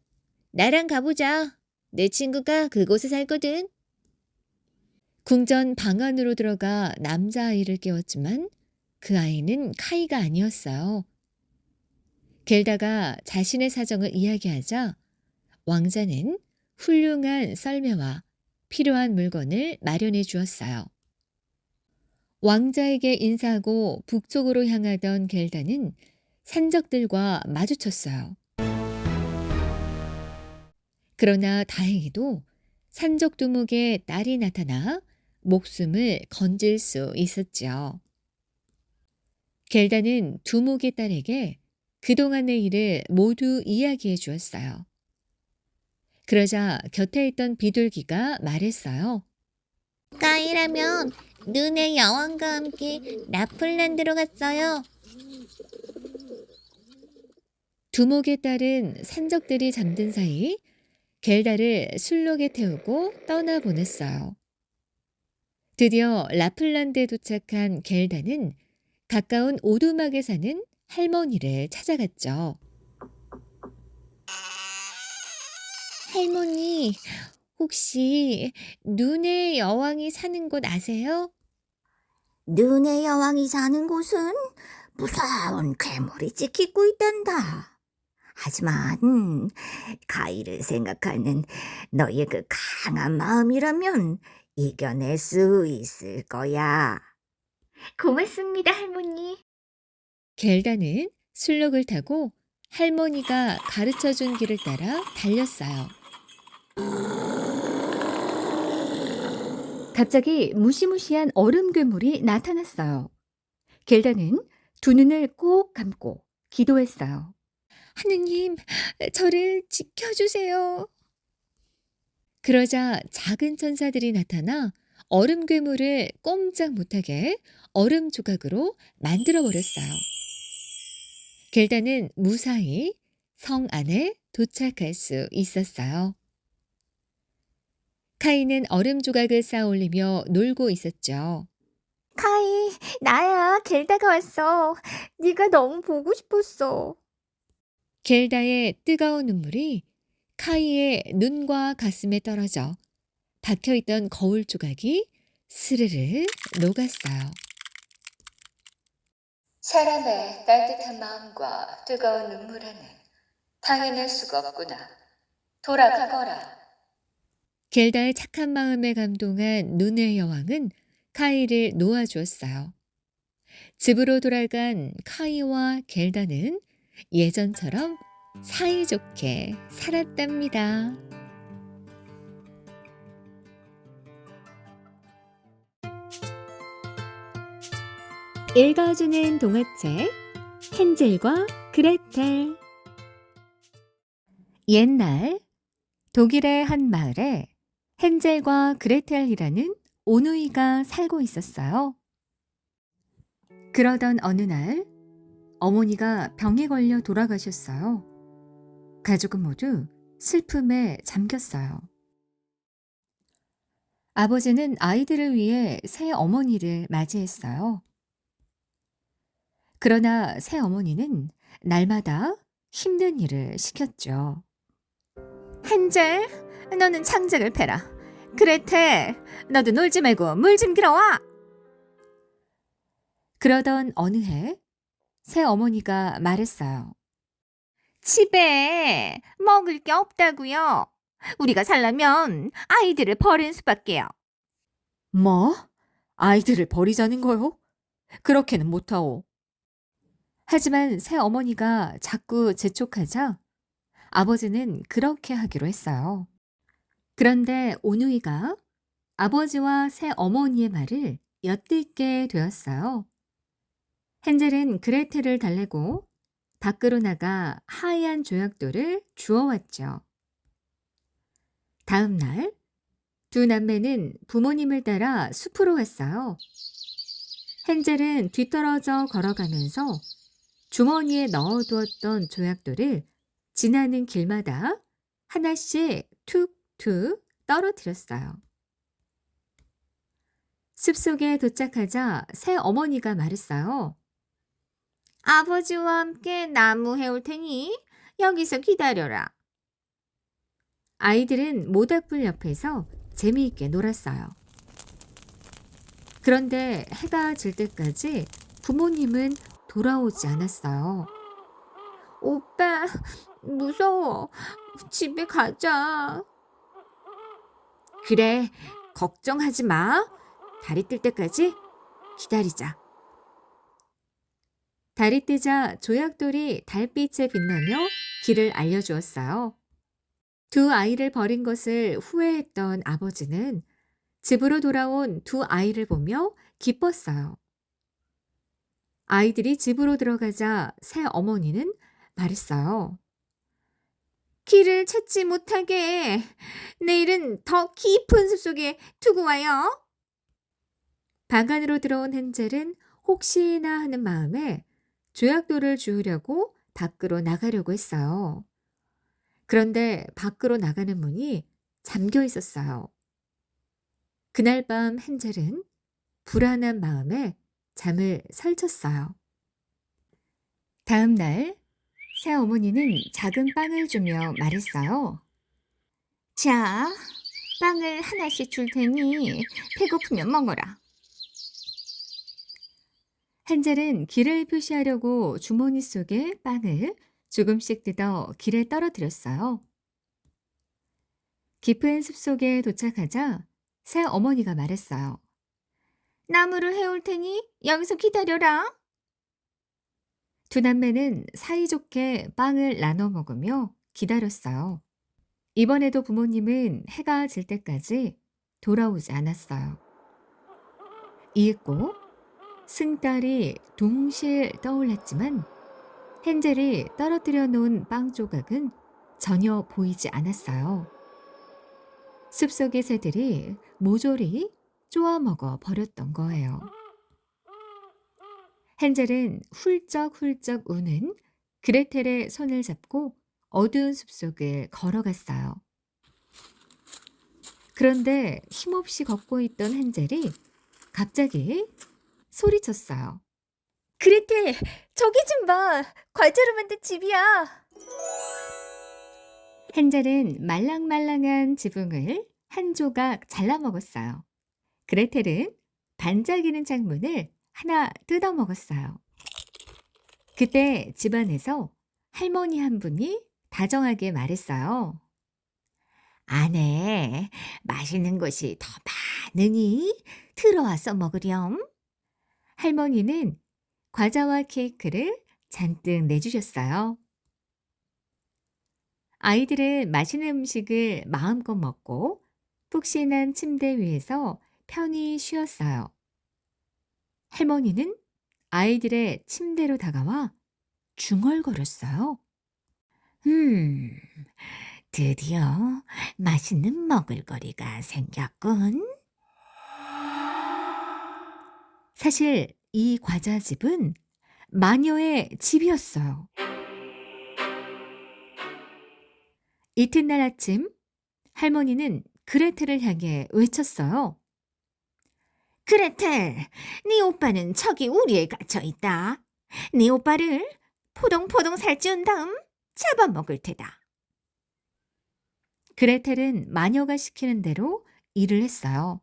나랑 가보자. 내 친구가 그곳에 살거든. 궁전 방 안으로 들어가 남자아이를 깨웠지만 그 아이는 카이가 아니었어요. 겔다가 자신의 사정을 이야기하자 왕자는 훌륭한 썰매와 필요한 물건을 마련해 주었어요. 왕자에게 인사하고 북쪽으로 향하던 겔다는 산적들과 마주쳤어요. 그러나 다행히도 산적 두목의 딸이 나타나 목숨을 건질 수 있었죠. 겔다는 두목의 딸에게 그동안의 일을 모두 이야기해 주었어요. 그러자 곁에 있던 비둘기가 말했어요. 까이라면 눈의 여왕과 함께 라플랜드로 갔어요. 두목의 딸은 산적들이 잠든 사이 겔다를 술록에 태우고 떠나보냈어요. 드디어 라플란드에 도착한 겔다는 가까운 오두막에 사는 할머니를 찾아갔죠. 할머니, 혹시 눈의 여왕이 사는 곳 아세요? 눈의 여왕이 사는 곳은 무서운 괴물이 지키고 있단다. 하지만 가이를 생각하는 너의 그 강한 마음이라면 이겨낼 수 있을 거야. 고맙습니다, 할머니. 겔다는 술록을 타고 할머니가 가르쳐준 길을 따라 달렸어요. 갑자기 무시무시한 얼음 괴물이 나타났어요. 겔다는 두 눈을 꼭 감고 기도했어요. 하느님, 저를 지켜주세요. 그러자 작은 천사들이 나타나 얼음 괴물을 꼼짝 못하게 얼음 조각으로 만들어버렸어요. 겔다는 무사히 성 안에 도착할 수 있었어요. 카이는 얼음 조각을 쌓아 올리며 놀고 있었죠. 카이, 나야. 겔다가 왔어. 네가 너무 보고 싶었어. 겔다의 뜨거운 눈물이 카이의 눈과 가슴에 떨어져 박혀있던 거울 조각이 스르르 녹았어요. 사람의 따뜻한 마음과 뜨거운 눈물 안에 당해낼 수가 없구나. 돌아가거라. 겔다의 착한 마음에 감동한 눈의 여왕은 카이를 놓아주었어요. 집으로 돌아간 카이와 겔다는 예전처럼 사이좋게 살았답니다. 읽어주는 동화책 헨젤과 그레텔. 옛날 독일의 한 마을에 헨젤과 그레텔이라는 오누이가 살고 있었어요. 그러던 어느 날 어머니가 병에 걸려 돌아가셨어요. 가족은 모두 슬픔에 잠겼어요. 아버지는 아이들을 위해 새 어머니를 맞이했어요. 그러나 새 어머니는 날마다 힘든 일을 시켰죠. 헨젤, 너는 창작을 패라. 그레텔, 너도 놀지 말고 물 좀 길어와. 그러던 어느 해 새 어머니가 말했어요. 집에 먹을 게 없다고요. 우리가 살려면 아이들을 버리는 수밖에요. 뭐? 아이들을 버리자는 거요? 그렇게는 못하오. 하지만 새 어머니가 자꾸 재촉하자 아버지는 그렇게 하기로 했어요. 그런데 오누이가 아버지와 새 어머니의 말을 엿듣게 되었어요. 헨젤은 그레텔을 달래고 밖으로 나가 하얀 조약돌을 주워왔죠. 다음 날 두 남매는 부모님을 따라 숲으로 갔어요. 헨젤은 뒤떨어져 걸어가면서 주머니에 넣어두었던 조약돌을 지나는 길마다 하나씩 툭툭 떨어뜨렸어요. 숲속에 도착하자 새 어머니가 말했어요. 아버지와 함께 나무 해올 테니 여기서 기다려라. 아이들은 모닥불 옆에서 재미있게 놀았어요. 그런데 해가 질 때까지 부모님은 돌아오지 않았어요. 오빠, 무서워. 집에 가자. 그래, 걱정하지 마. 달이 뜰 때까지 기다리자. 달이 뜨자 조약돌이 달빛에 빛나며 길을 알려주었어요. 두 아이를 버린 것을 후회했던 아버지는 집으로 돌아온 두 아이를 보며 기뻤어요. 아이들이 집으로 들어가자 새 어머니는 말했어요. 길을 찾지 못하게 내일은 더 깊은 숲속에 두고 와요. 방 안으로 들어온 헨젤은 혹시나 하는 마음에 조약돌을 주우려고 밖으로 나가려고 했어요. 그런데 밖으로 나가는 문이 잠겨 있었어요. 그날 밤 헨젤은 불안한 마음에 잠을 설쳤어요. 다음 날 새어머니는 작은 빵을 주며 말했어요. 자, 빵을 하나씩 줄 테니 배고프면 먹어라. 헨젤은 길을 표시하려고 주머니 속에 빵을 조금씩 뜯어 길에 떨어뜨렸어요. 깊은 숲속에 도착하자 새 어머니가 말했어요. 나무를 해올 테니 여기서 기다려라. 두 남매는 사이좋게 빵을 나눠 먹으며 기다렸어요. 이번에도 부모님은 해가 질 때까지 돌아오지 않았어요. 이윽고 승달이 동시에 떠올랐지만 헨젤이 떨어뜨려 놓은 빵 조각은 전혀 보이지 않았어요. 숲속의 새들이 모조리 쪼아먹어 버렸던 거예요. 헨젤은 훌쩍훌쩍 우는 그레텔의 손을 잡고 어두운 숲속을 걸어갔어요. 그런데 힘없이 걷고 있던 헨젤이 갑자기 소리쳤어요. 그레텔, 저기 좀 봐. 과자로 만든 집이야. 헨젤은 말랑말랑한 지붕을 한 조각 잘라 먹었어요. 그레텔은 반짝이는 창문을 하나 뜯어 먹었어요. 그때 집안에서 할머니 한 분이 다정하게 말했어요. 아내, 맛있는 것이 더 많으니 들어와서 먹으렴. 할머니는 과자와 케이크를 잔뜩 내주셨어요. 아이들은 맛있는 음식을 마음껏 먹고 푹신한 침대 위에서 편히 쉬었어요. 할머니는 아이들의 침대로 다가와 중얼거렸어요. 드디어 맛있는 먹을거리가 생겼군. 사실 이 과자집은 마녀의 집이었어요. 이튿날 아침 할머니는 그레텔을 향해 외쳤어요. 그레텔, 네 오빠는 저기 우리에 갇혀 있다. 네 오빠를 포동포동 살찌운 다음 잡아먹을 테다. 그레텔은 마녀가 시키는 대로 일을 했어요.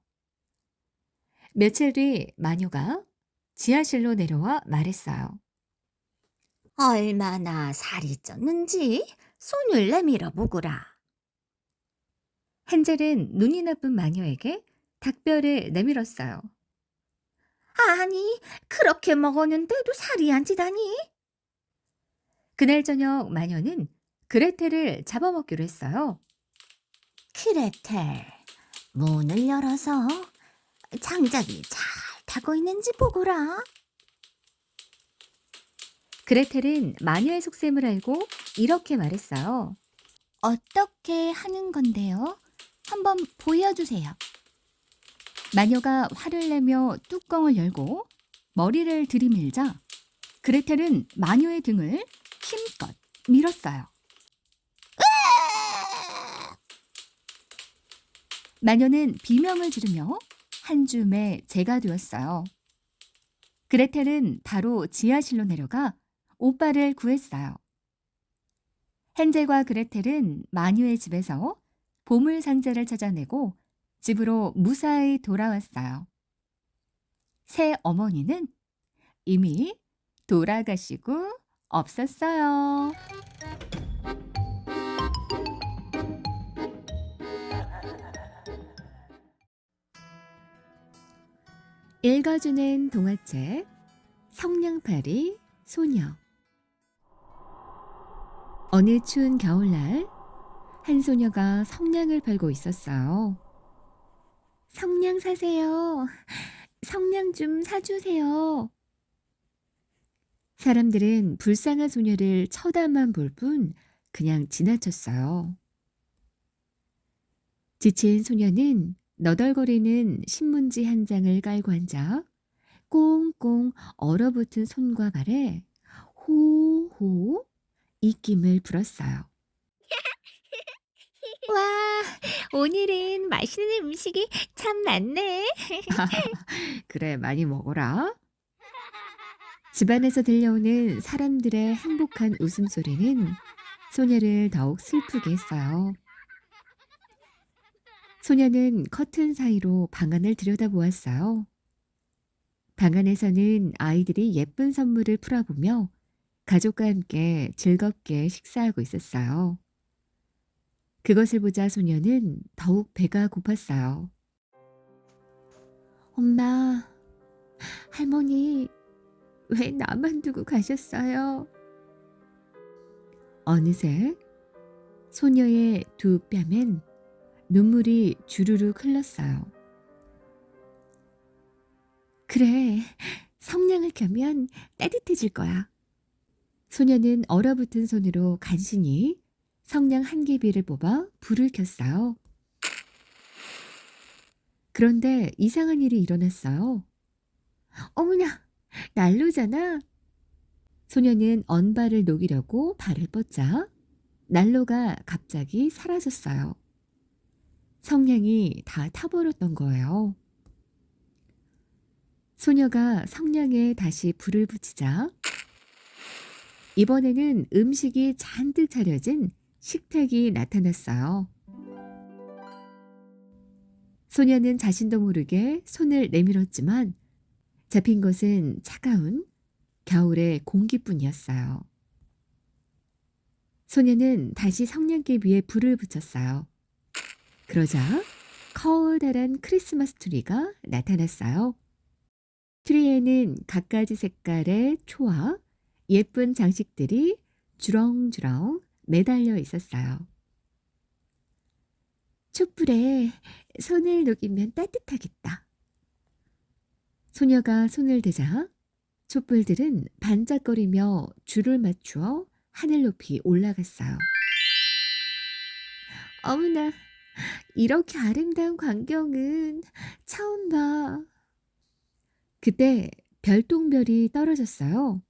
며칠 뒤 마녀가 지하실로 내려와 말했어요. 얼마나 살이 쪘는지 손을 내밀어 보거라. 헨젤은 눈이 나쁜 마녀에게 닭뼈를 내밀었어요. 아니, 그렇게 먹었는데도 살이 안 찌다니? 그날 저녁 마녀는 그레텔을 잡아먹기로 했어요. 그레텔, 문을 열어서 장작이 잘 타고 있는지 보거라. 그레텔은 마녀의 속셈을 알고 이렇게 말했어요. 어떻게 하는 건데요? 한번 보여주세요. 마녀가 화를 내며 뚜껑을 열고 머리를 들이밀자 그레텔은 마녀의 등을 힘껏 밀었어요. 마녀는 비명을 지르며 한 줌의 재가 되었어요. 그레텔은 바로 지하실로 내려가 오빠를 구했어요. 헨젤과 그레텔은 마녀의 집에서 보물 상자를 찾아내고 집으로 무사히 돌아왔어요. 새 어머니는 이미 돌아가시고 없었어요. 읽어주는 동화책 성냥팔이 소녀. 어느 추운 겨울날 한 소녀가 성냥을 팔고 있었어요. 성냥 사세요. 성냥 좀 사주세요. 사람들은 불쌍한 소녀를 쳐다만 볼 뿐 그냥 지나쳤어요. 지친 소녀는 너덜거리는 신문지 한 장을 깔고 앉아 꽁꽁 얼어붙은 손과 발에 호호 입김을 불었어요. 와, 오늘은 맛있는 음식이 참 많네. 그래, 많이 먹어라. 집안에서 들려오는 사람들의 행복한 웃음소리는 소녀를 더욱 슬프게 했어요. 소녀는 커튼 사이로 방 안을 들여다보았어요. 방 안에서는 아이들이 예쁜 선물을 풀어보며 가족과 함께 즐겁게 식사하고 있었어요. 그것을 보자 소녀는 더욱 배가 고팠어요. 엄마, 할머니, 왜 나만 두고 가셨어요? 어느새 소녀의 두 뺨엔 눈물이 주르륵 흘렀어요. 그래, 성냥을 켜면 따뜻해질 거야. 소녀는 얼어붙은 손으로 간신히 성냥 한 개비를 뽑아 불을 켰어요. 그런데 이상한 일이 일어났어요. 어머나, 난로잖아. 소녀는 언발을 녹이려고 발을 뻗자 난로가 갑자기 사라졌어요. 성냥이 다 타버렸던 거예요. 소녀가 성냥에 다시 불을 붙이자 이번에는 음식이 잔뜩 차려진 식탁이 나타났어요. 소녀는 자신도 모르게 손을 내밀었지만 잡힌 것은 차가운 겨울의 공기뿐이었어요. 소녀는 다시 성냥개 위에 불을 붙였어요. 그러자 커다란 크리스마스 트리가 나타났어요. 트리에는 갖가지 색깔의 초와 예쁜 장식들이 주렁주렁 매달려 있었어요. 촛불에 손을 녹이면 따뜻하겠다. 소녀가 손을 대자 촛불들은 반짝거리며 줄을 맞추어 하늘 높이 올라갔어요. 어머나, 이렇게 아름다운 광경은 처음 봐. 그때 별똥별이 떨어졌어요.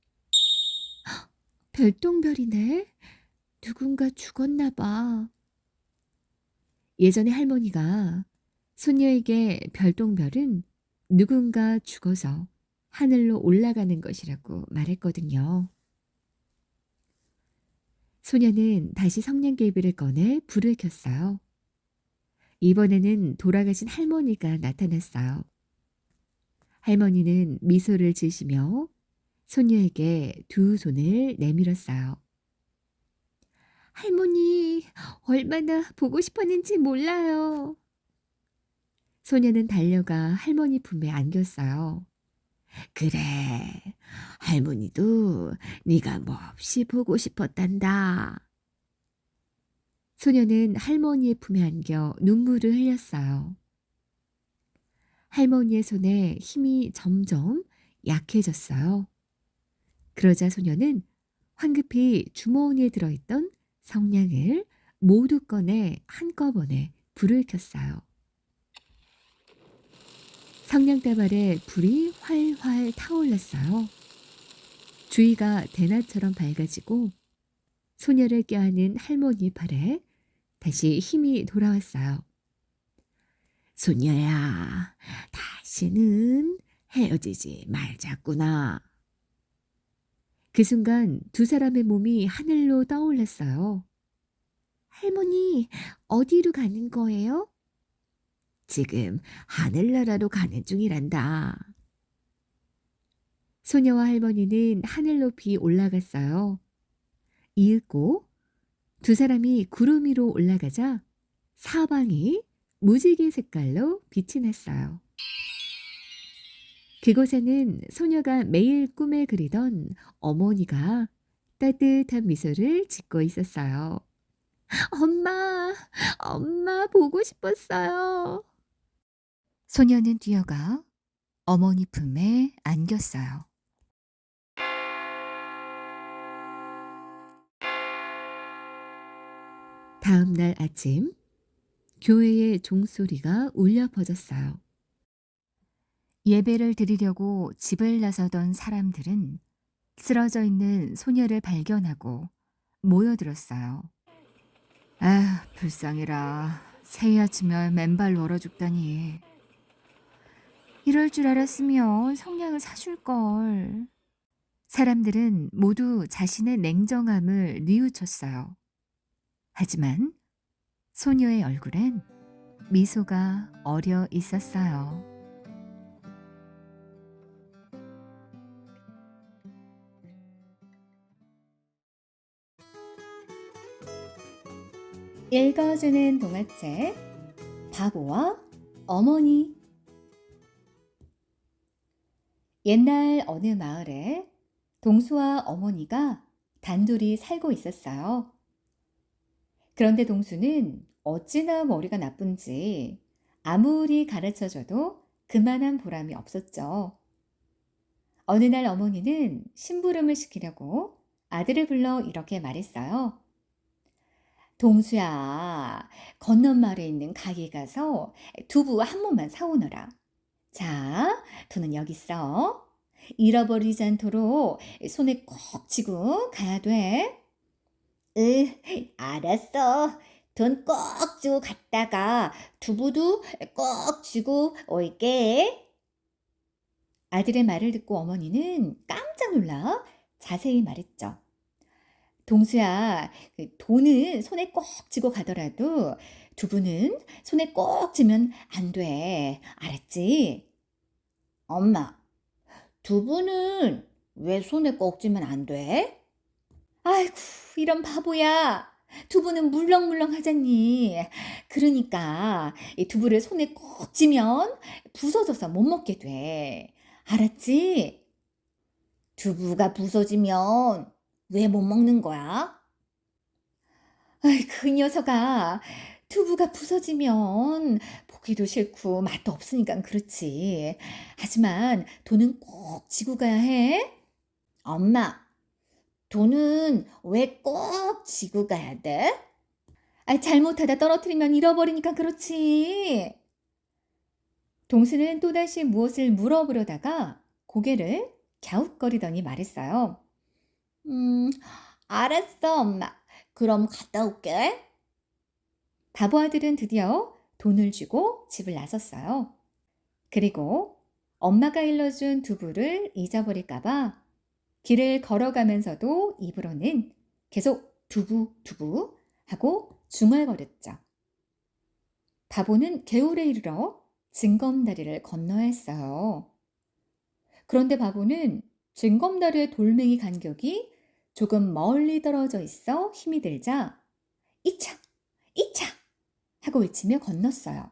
별똥별이네. 누군가 죽었나 봐. 예전에 할머니가 소녀에게 별똥별은 누군가 죽어서 하늘로 올라가는 것이라고 말했거든요. 소녀는 다시 성냥개비를 꺼내 불을 켰어요. 이번에는 돌아가신 할머니가 나타났어요. 할머니는 미소를 지으시며 소녀에게 두 손을 내밀었어요. 할머니, 얼마나 보고 싶었는지 몰라요. 소녀는 달려가 할머니 품에 안겼어요. 그래, 할머니도 네가 몹시 보고 싶었단다. 소녀는 할머니의 품에 안겨 눈물을 흘렸어요. 할머니의 손에 힘이 점점 약해졌어요. 그러자 소녀는 황급히 주머니에 들어있던 성냥을 모두 꺼내 한꺼번에 불을 켰어요. 성냥다발에 불이 활활 타올랐어요. 주위가 대낮처럼 밝아지고 소녀를 껴안은 할머니 팔에 다시 힘이 돌아왔어요. 소녀야, 다시는 헤어지지 말자꾸나. 그 순간 두 사람의 몸이 하늘로 떠올랐어요. 할머니, 어디로 가는 거예요? 지금 하늘나라로 가는 중이란다. 소녀와 할머니는 하늘 높이 올라갔어요. 이윽고 두 사람이 구름 위로 올라가자 사방이 무지개 색깔로 빛이 났어요. 그곳에는 소녀가 매일 꿈에 그리던 어머니가 따뜻한 미소를 짓고 있었어요. 엄마, 엄마 보고 싶었어요. 소녀는 뛰어가 어머니 품에 안겼어요. 다음 날 아침, 교회의 종소리가 울려 퍼졌어요. 예배를 드리려고 집을 나서던 사람들은 쓰러져 있는 소녀를 발견하고 모여들었어요. 아, 불쌍해라. 새해 아침에 맨발로 얼어 죽다니. 이럴 줄 알았으면 성냥을 사줄걸. 사람들은 모두 자신의 냉정함을 뉘우쳤어요. 하지만 소녀의 얼굴엔 미소가 어려 있었어요. 읽어주는 동화책 바보와 어머니. 옛날 어느 마을에 동수와 어머니가 단둘이 살고 있었어요. 그런데 동수는 어찌나 머리가 나쁜지 아무리 가르쳐줘도 그만한 보람이 없었죠. 어느 날 어머니는 심부름을 시키려고 아들을 불러 이렇게 말했어요. 동수야, 건너마을에 있는 가게에 가서 두부 한 몸만 사오너라. 자, 돈은 여기 있어. 잃어버리지 않도록 손에 꼭 쥐고 가야 돼. 알았어. 돈 꼭 주고 갔다가 두부도 꼭 주고 올게. 아들의 말을 듣고 어머니는 깜짝 놀라 자세히 말했죠. 동수야, 돈은 손에 꼭 쥐고 가더라도 두부는 손에 꼭 쥐면 안 돼. 알았지? 엄마, 두부는 왜 손에 꼭 쥐면 안 돼? 아이고, 이런 바보야. 두부는 물렁물렁 하잖니. 그러니까 이 두부를 손에 꼭 쥐면 부서져서 못 먹게 돼. 알았지? 두부가 부서지면 왜 못 먹는 거야? 아이, 그 녀석아. 두부가 부서지면 보기도 싫고 맛도 없으니까 그렇지. 하지만 돈은 꼭 쥐고 가야 해. 엄마, 돈은 왜 꼭 쥐고 가야 돼? 아, 잘못하다 떨어뜨리면 잃어버리니까 그렇지. 동수는 또다시 무엇을 물어보려다가 고개를 갸웃거리더니 말했어요. 알았어, 엄마. 그럼 갔다 올게. 바보 아들은 드디어 돈을 주고 집을 나섰어요. 그리고 엄마가 일러준 두부를 잊어버릴까봐 길을 걸어가면서도 입으로는 계속 두부, 두부 하고 중얼거렸죠. 바보는 개울에 이르러 징검다리를 건너야 했어요. 그런데 바보는 징검다리의 돌멩이 간격이 조금 멀리 떨어져 있어 힘이 들자 이차! 이차! 하고 외치며 건넜어요.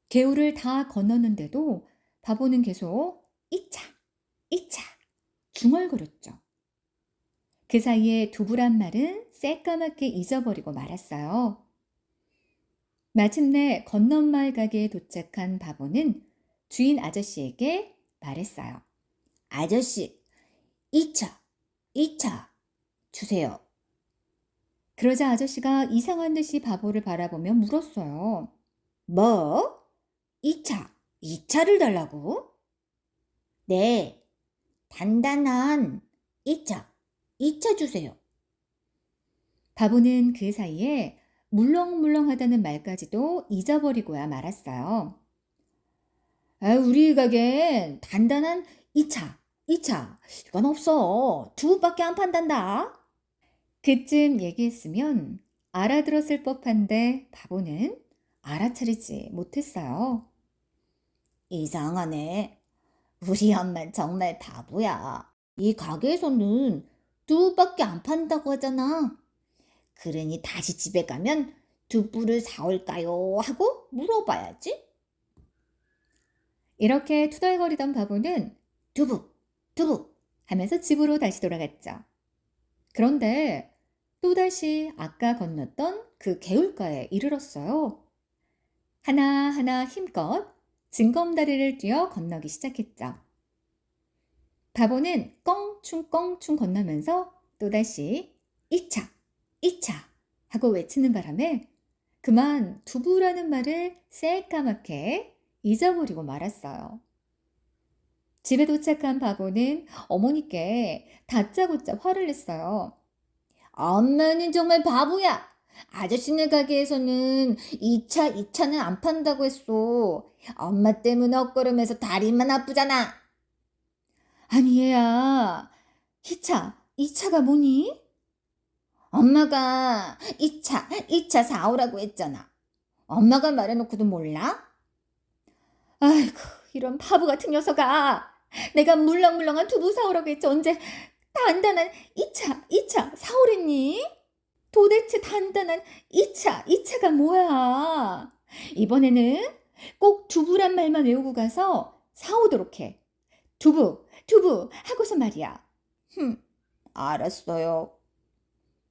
개울을 다 건넜는데도 바보는 계속 이차! 이차! 중얼거렸죠. 그 사이에 두부란 말은 새까맣게 잊어버리고 말았어요. 마침내 건넌마을 가게에 도착한 바보는 주인 아저씨에게 말했어요. 아저씨, 2차 주세요. 그러자 아저씨가 이상한 듯이 바보를 바라보며 물었어요. 뭐? 2차를 달라고? 네, 단단한 2차 주세요. 바보는 그 사이에 물렁물렁하다는 말까지도 잊어버리고야 말았어요. 아, 우리 가게엔 단단한 2차 이건 없어. 두부밖에 안 판단다. 그쯤 얘기했으면 알아들었을 법한데 바보는 알아차리지 못했어요. 이상하네. 우리 엄만 정말 바보야. 이 가게에서는 두부밖에 안 판다고 하잖아. 그러니 다시 집에 가면 두부를 사올까요? 하고 물어봐야지. 이렇게 투덜거리던 바보는 두부, 두부 하면서 집으로 다시 돌아갔죠. 그런데 또다시 아까 건넜던 그 개울가에 이르렀어요. 하나하나 힘껏 징검다리를 뛰어 건너기 시작했죠. 바보는 껑충껑충 건너면서 또다시 이차, 이차 하고 외치는 바람에 그만 두부라는 말을 새까맣게 잊어버리고 말았어요. 집에 도착한 바보는 어머니께 다짜고짜 화를 냈어요. 엄마는 정말 바보야. 아저씨네 가게에서는 2차는 안 판다고 했어. 엄마 때문에 엇걸으면서 다리만 아프잖아. 아니 얘야, 2차가 뭐니? 엄마가 2차 사오라고 했잖아. 엄마가 말해놓고도 몰라? 아이고, 이런 바보 같은 녀석아. 내가 물렁물렁한 두부 사오라고 했지 언제 단단한 2차 사오랬니? 도대체 단단한 2차가 뭐야? 이번에는 꼭 두부란 말만 외우고 가서 사오도록 해. 두부 하고서 말이야. 알았어요.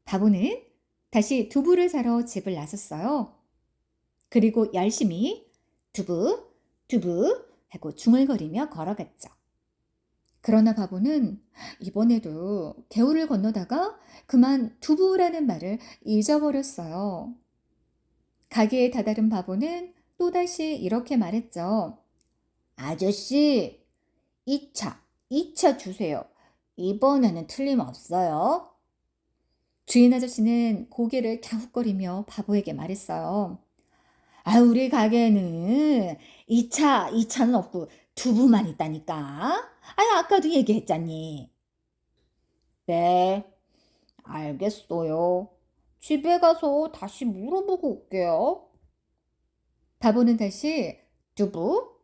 바보는 다시 두부를 사러 집을 나섰어요. 그리고 열심히 두부 하고 중얼거리며 걸어갔죠. 그러나 바보는 이번에도 개울을 건너다가 그만 두부라는 말을 잊어버렸어요. 가게에 다다른 바보는 또다시 이렇게 말했죠. 아저씨, 2차 주세요. 이번에는 틀림없어요. 주인 아저씨는 고개를 갸웃거리며 바보에게 말했어요. 아, 우리 가게에는 2차는 없고 두부만 있다니까. 아, 아까도 얘기했잖니. 네, 알겠어요. 집에 가서 다시 물어보고 올게요. 바보는 다시 두부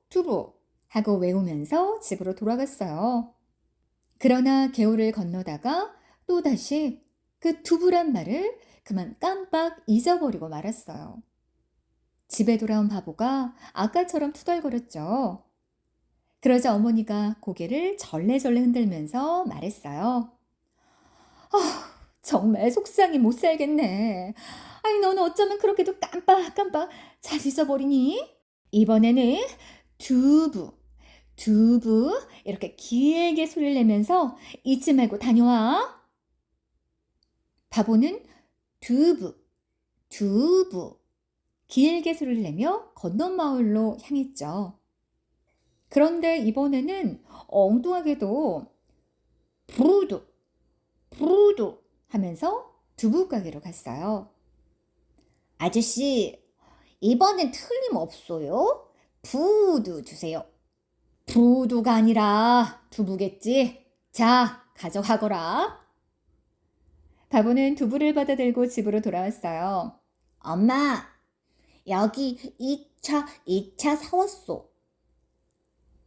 하고 외우면서 집으로 돌아갔어요. 그러나 개울을 건너다가 또다시 그 두부란 말을 그만 깜빡 잊어버리고 말았어요. 집에 돌아온 바보가 아까처럼 투덜거렸죠. 그러자 어머니가 고개를 절레절레 흔들면서 말했어요. 정말 속상해 못 살겠네. 아니, 너는 어쩌면 그렇게도 깜빡 잘 잊어버리니? 이번에는 두부 이렇게 길게 소리를 내면서 잊지 말고 다녀와. 바보는 두부 길게 소리를 내며 건넌 마을로 향했죠. 그런데 이번에는 엉뚱하게도 부두 하면서 두부 가게로 갔어요. 아저씨, 이번엔 틀림없어요. 부두 주세요. 부두가 아니라 두부겠지. 자, 가져가거라. 바보는 두부를 받아들고 집으로 돌아왔어요. 엄마, 여기 2차 사왔어.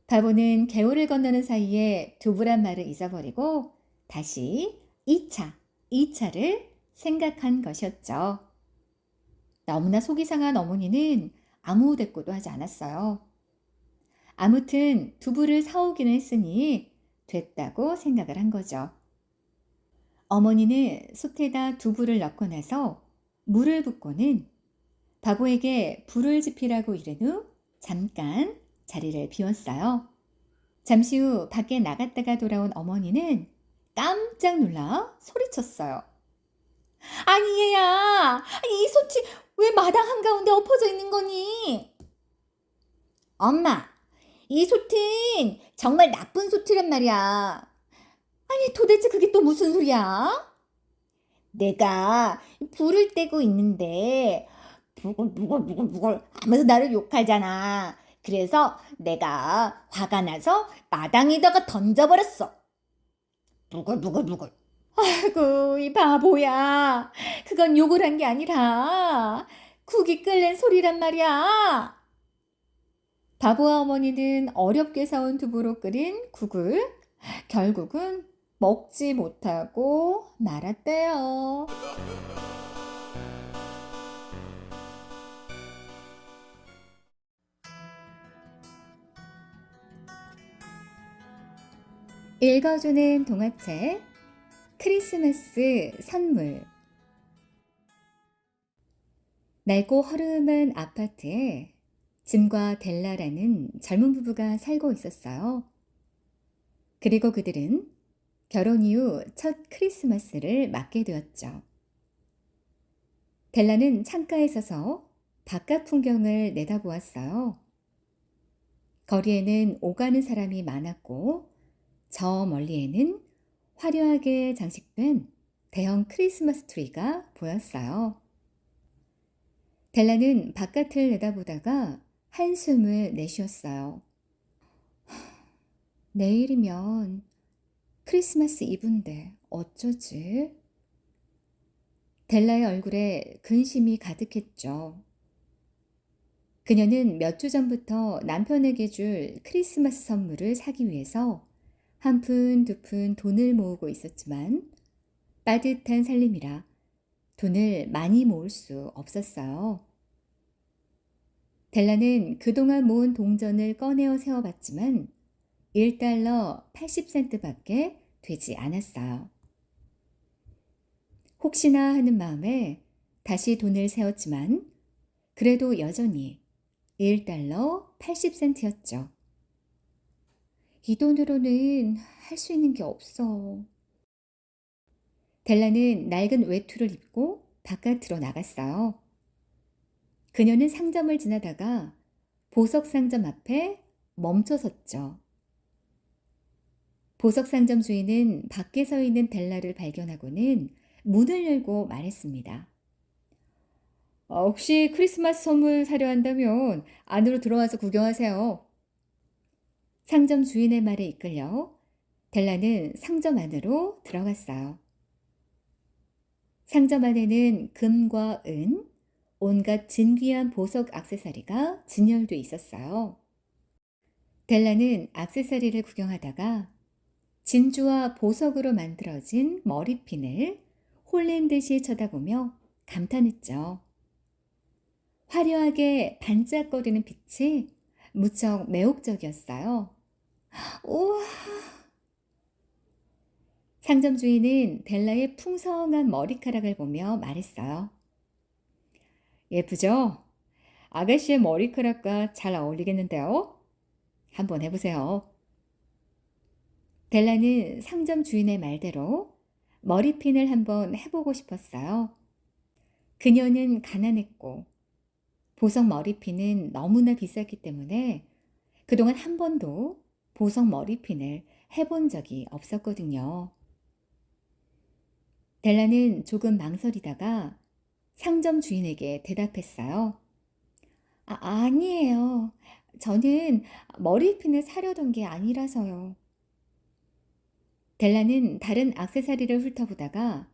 바보는 개울을 건너는 사이에 두부란 말을 잊어버리고 다시 2차를 생각한 것이었죠. 너무나 속이 상한 어머니는 아무 대꾸도 하지 않았어요. 아무튼 두부를 사오기는 했으니 됐다고 생각을 한 거죠. 어머니는 솥에다 두부를 넣고 나서 물을 붓고는 바보에게 불을 지피라고 이른 후 잠깐 자리를 비웠어요. 잠시 후 밖에 나갔다가 돌아온 어머니는 깜짝 놀라 소리쳤어요. 아니 얘야, 이 솥이 왜 마당 한가운데 엎어져 있는 거니? 엄마, 이 솥은 정말 나쁜 솥이란 말이야. 아니 도대체 그게 또 무슨 소리야? 내가 불을 떼고 있는데 부글부글 하면서 나를 욕하잖아. 그래서 내가 화가 나서 마당에다가 던져버렸어. 부글부글. 아이고 이 바보야. 그건 욕을 한 게 아니라 국이 끓는 소리란 말이야. 바보와 어머니는 어렵게 사온 두부로 끓인 국을 결국은 먹지 못하고 말았대요. 읽어주는 동화책 크리스마스 선물. 낡고 허름한 아파트에 짐과 델라라는 젊은 부부가 살고 있었어요. 그리고 그들은 결혼 이후 첫 크리스마스를 맞게 되었죠. 델라는 창가에 서서 바깥 풍경을 내다보았어요. 거리에는 오가는 사람이 많았고 저 멀리에는 화려하게 장식된 대형 크리스마스 트리가 보였어요. 델라는 바깥을 내다보다가 한숨을 내쉬었어요. 내일이면 크리스마스 이브인데 어쩌지? 델라의 얼굴에 근심이 가득했죠. 그녀는 몇 주 전부터 남편에게 줄 크리스마스 선물을 사기 위해서 한 푼, 두 푼 돈을 모으고 있었지만 빠듯한 살림이라 돈을 많이 모을 수 없었어요. 델라는 그동안 모은 동전을 꺼내어 세어봤지만 1달러 80센트밖에 되지 않았어요. 혹시나 하는 마음에 다시 돈을 세었지만 그래도 여전히 1달러 80센트였죠. 이 돈으로는 할 수 있는 게 없어. 델라는 낡은 외투를 입고 바깥으로 나갔어요. 그녀는 상점을 지나다가 보석 상점 앞에 멈춰 섰죠. 보석 상점 주인은 밖에 서 있는 델라를 발견하고는 문을 열고 말했습니다. 혹시 크리스마스 선물 사려 한다면 안으로 들어와서 구경하세요. 상점 주인의 말에 이끌려 델라는 상점 안으로 들어갔어요. 상점 안에는 금과 은, 온갖 진귀한 보석 액세서리가 진열돼 있었어요. 델라는 액세서리를 구경하다가 진주와 보석으로 만들어진 머리핀을 홀린 듯이 쳐다보며 감탄했죠. 화려하게 반짝거리는 빛이 무척 매혹적이었어요. 우와! 상점 주인은 델라의 풍성한 머리카락을 보며 말했어요. 예쁘죠? 아가씨의 머리카락과 잘 어울리겠는데요? 한번 해보세요. 델라는 상점 주인의 말대로 머리핀을 한번 해보고 싶었어요. 그녀는 가난했고 보석 머리핀은 너무나 비쌌기 때문에 그동안 한 번도 보석 머리핀을 해본 적이 없었거든요. 델라는 조금 망설이다가 상점 주인에게 대답했어요. 아니에요. 저는 머리핀을 사려던 게 아니라서요. 델라는 다른 액세서리를 훑어보다가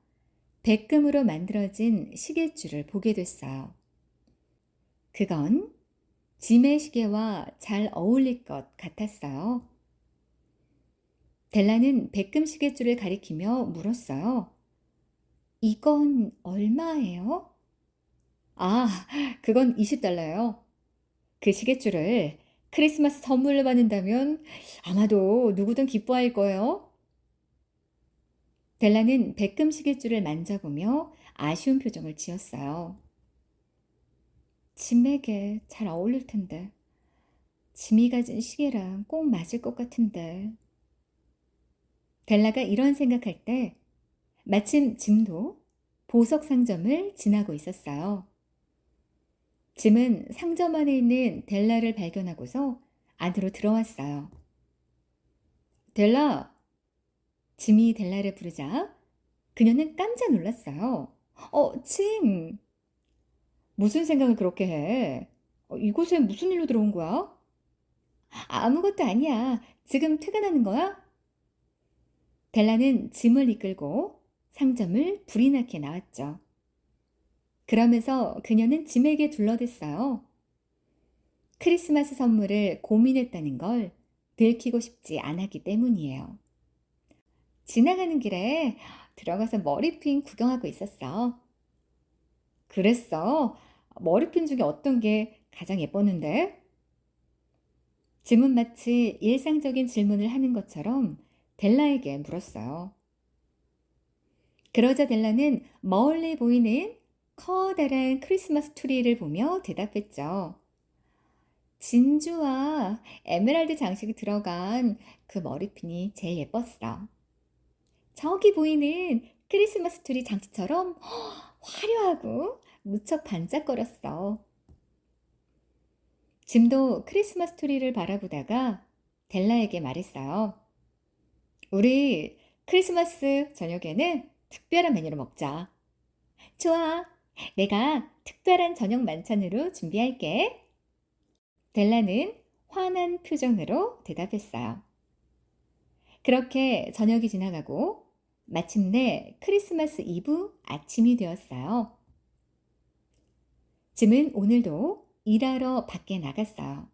백금으로 만들어진 시계줄을 보게 됐어요. 그건 짐의 시계와 잘 어울릴 것 같았어요. 델라는 백금 시계줄을 가리키며 물었어요. 이건 얼마예요? 그건 20달러예요. 그 시계줄을 크리스마스 선물로 받는다면 아마도 누구든 기뻐할 거예요. 델라는 백금 시계줄을 만져보며 아쉬운 표정을 지었어요. 짐에게 잘 어울릴 텐데. 짐이 가진 시계랑 꼭 맞을 것 같은데. 델라가 이런 생각할 때 마침 짐도 보석 상점을 지나고 있었어요. 짐은 상점 안에 있는 델라를 발견하고서 안으로 들어왔어요. 델라! 짐이 델라를 부르자 그녀는 깜짝 놀랐어요. 짐! 무슨 생각을 그렇게 해? 이곳에 무슨 일로 들어온 거야? 아무것도 아니야. 지금 퇴근하는 거야? 델라는 짐을 이끌고 상점을 불이 나게 나왔죠. 그러면서 그녀는 짐에게 둘러댔어요. 크리스마스 선물을 고민했다는 걸 들키고 싶지 않았기 때문이에요. 지나가는 길에 들어가서 머리핀 구경하고 있었어. 그랬어? 머리핀 중에 어떤 게 가장 예뻤는데? 짐은 마치 일상적인 질문을 하는 것처럼 델라에게 물었어요. 그러자 델라는 멀리 보이는 커다란 크리스마스 트리를 보며 대답했죠. 진주와 에메랄드 장식이 들어간 그 머리핀이 제일 예뻤어. 저기 보이는 크리스마스 트리 장치처럼 화려하고 무척 반짝거렸어. 짐도 크리스마스 트리를 바라보다가 델라에게 말했어요. 우리 크리스마스 저녁에는 특별한 메뉴를 먹자. 좋아. 내가 특별한 저녁 만찬으로 준비할게. 델라는 환한 표정으로 대답했어요. 그렇게 저녁이 지나가고 마침내 크리스마스 이브 아침이 되었어요. 짐은 오늘도 일하러 밖에 나갔어요.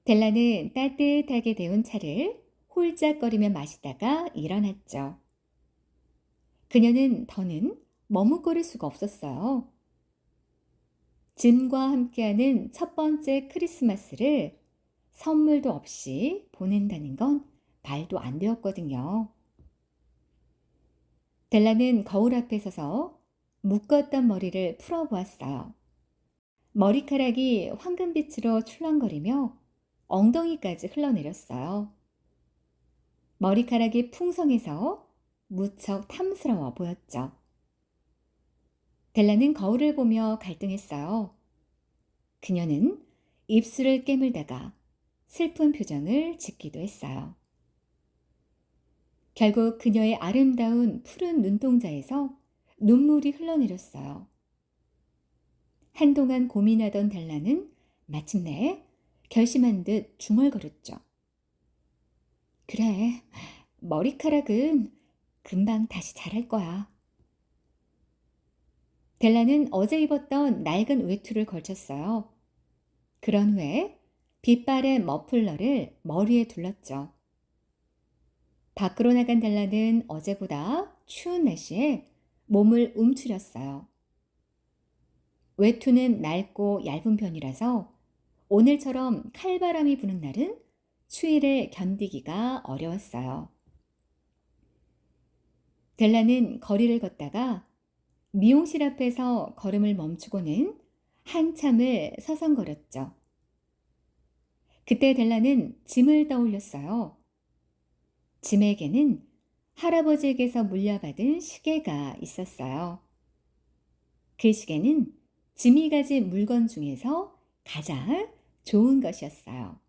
델라는 따뜻하게 데운 차를 홀짝거리며 마시다가 일어났죠. 그녀는 더는 머뭇거릴 수가 없었어요. 짐과 함께하는 첫 번째 크리스마스를 선물도 없이 보낸다는 건 말도 안 되었거든요. 델라는 거울 앞에 서서 묶었던 머리를 풀어보았어요. 머리카락이 황금빛으로 출렁거리며 엉덩이까지 흘러내렸어요. 머리카락이 풍성해서 무척 탐스러워 보였죠. 델라는 거울을 보며 갈등했어요. 그녀는 입술을 깨물다가 슬픈 표정을 짓기도 했어요. 결국 그녀의 아름다운 푸른 눈동자에서 눈물이 흘러내렸어요. 한동안 고민하던 델라는 마침내 결심한 듯 중얼거렸죠. 그래, 머리카락은 금방 다시 자랄 거야. 델라는 어제 입었던 낡은 외투를 걸쳤어요. 그런 후에 빛바랜 머플러를 머리에 둘렀죠. 밖으로 나간 델라는 어제보다 추운 날씨에 몸을 움츠렸어요. 외투는 낡고 얇은 편이라서 오늘처럼 칼바람이 부는 날은 추위를 견디기가 어려웠어요. 델라는 거리를 걷다가 미용실 앞에서 걸음을 멈추고는 한참을 서성거렸죠. 그때 델라는 짐을 떠올렸어요. 짐에게는 할아버지에게서 물려받은 시계가 있었어요. 그 시계는 짐이 가진 물건 중에서 가장 좋은 것이었어요.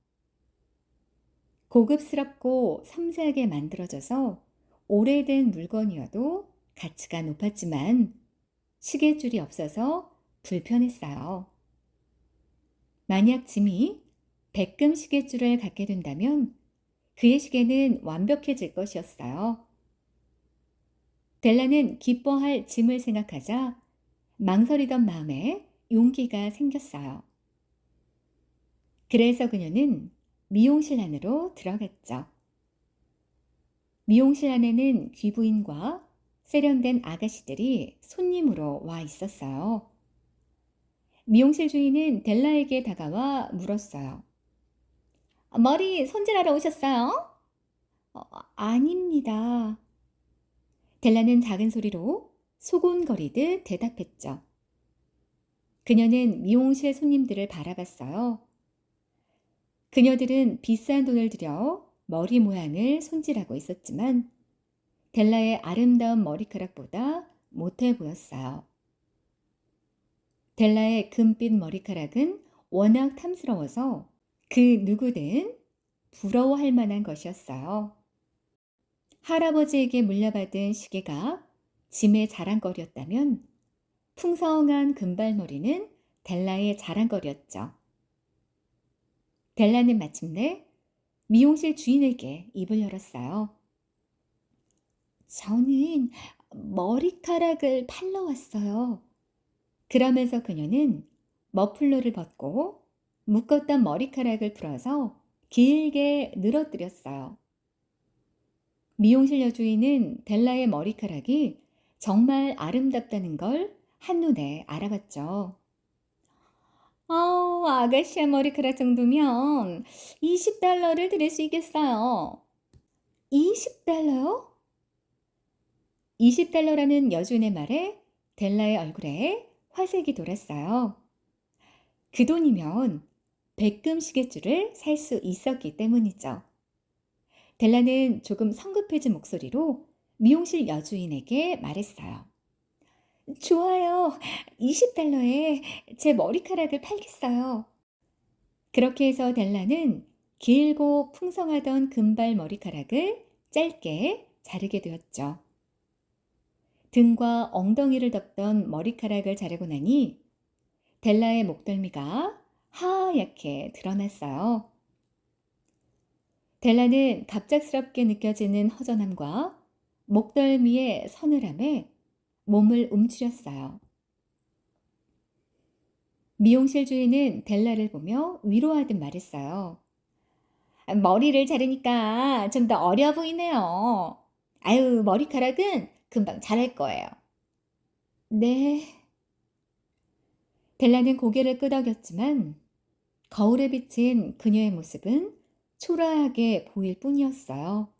고급스럽고 섬세하게 만들어져서 오래된 물건이어도 가치가 높았지만 시계줄이 없어서 불편했어요. 만약 짐이 백금 시계줄을 갖게 된다면 그의 시계는 완벽해질 것이었어요. 델라는 기뻐할 짐을 생각하자 망설이던 마음에 용기가 생겼어요. 그래서 그녀는 미용실 안으로 들어갔죠. 미용실 안에는 귀부인과 세련된 아가씨들이 손님으로 와 있었어요. 미용실 주인은 델라에게 다가와 물었어요. 머리 손질하러 오셨어요? 아닙니다. 델라는 작은 소리로 소곤거리듯 대답했죠. 그녀는 미용실 손님들을 바라봤어요. 그녀들은 비싼 돈을 들여 머리 모양을 손질하고 있었지만 델라의 아름다운 머리카락보다 못해 보였어요. 델라의 금빛 머리카락은 워낙 탐스러워서 그 누구든 부러워할 만한 것이었어요. 할아버지에게 물려받은 시계가 짐의 자랑거리였다면 풍성한 금발머리는 델라의 자랑거리였죠. 델라는 마침내 미용실 주인에게 입을 열었어요. 저는 머리카락을 팔러 왔어요. 그러면서 그녀는 머플러를 벗고 묶었던 머리카락을 풀어서 길게 늘어뜨렸어요. 미용실 여주인은 델라의 머리카락이 정말 아름답다는 걸 한눈에 알아봤죠. 아가씨의 머리카락 정도면 $20를 드릴 수 있겠어요. $20요? $20라는 여주인의 말에 델라의 얼굴에 화색이 돌았어요. 그 돈이면 백금 시계줄을 살 수 있었기 때문이죠. 델라는 조금 성급해진 목소리로 미용실 여주인에게 말했어요. 좋아요. $20에 제 머리카락을 팔겠어요. 그렇게 해서 델라는 길고 풍성하던 금발 머리카락을 짧게 자르게 되었죠. 등과 엉덩이를 덮던 머리카락을 자르고 나니 델라의 목덜미가 하얗게 드러났어요. 델라는 갑작스럽게 느껴지는 허전함과 목덜미의 서늘함에 몸을 움츠렸어요. 미용실 주인은 델라를 보며 위로하듯 말했어요. 머리를 자르니까 좀 더 어려 보이네요. 아유, 머리카락은 금방 자랄 거예요. 네. 델라는 고개를 끄덕였지만 거울에 비친 그녀의 모습은 초라하게 보일 뿐이었어요.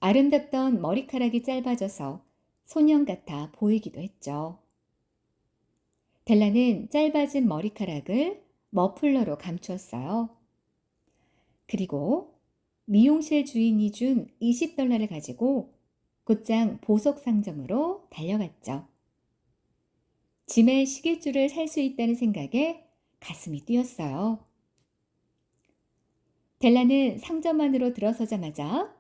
아름답던 머리카락이 짧아져서 소년 같아 보이기도 했죠. 델라는 짧아진 머리카락을 머플러로 감추었어요. 그리고 미용실 주인이 준 $20를 가지고 곧장 보석 상점으로 달려갔죠. 짐의 시계줄을 살 수 있다는 생각에 가슴이 뛰었어요. 델라는 상점 안으로 들어서자마자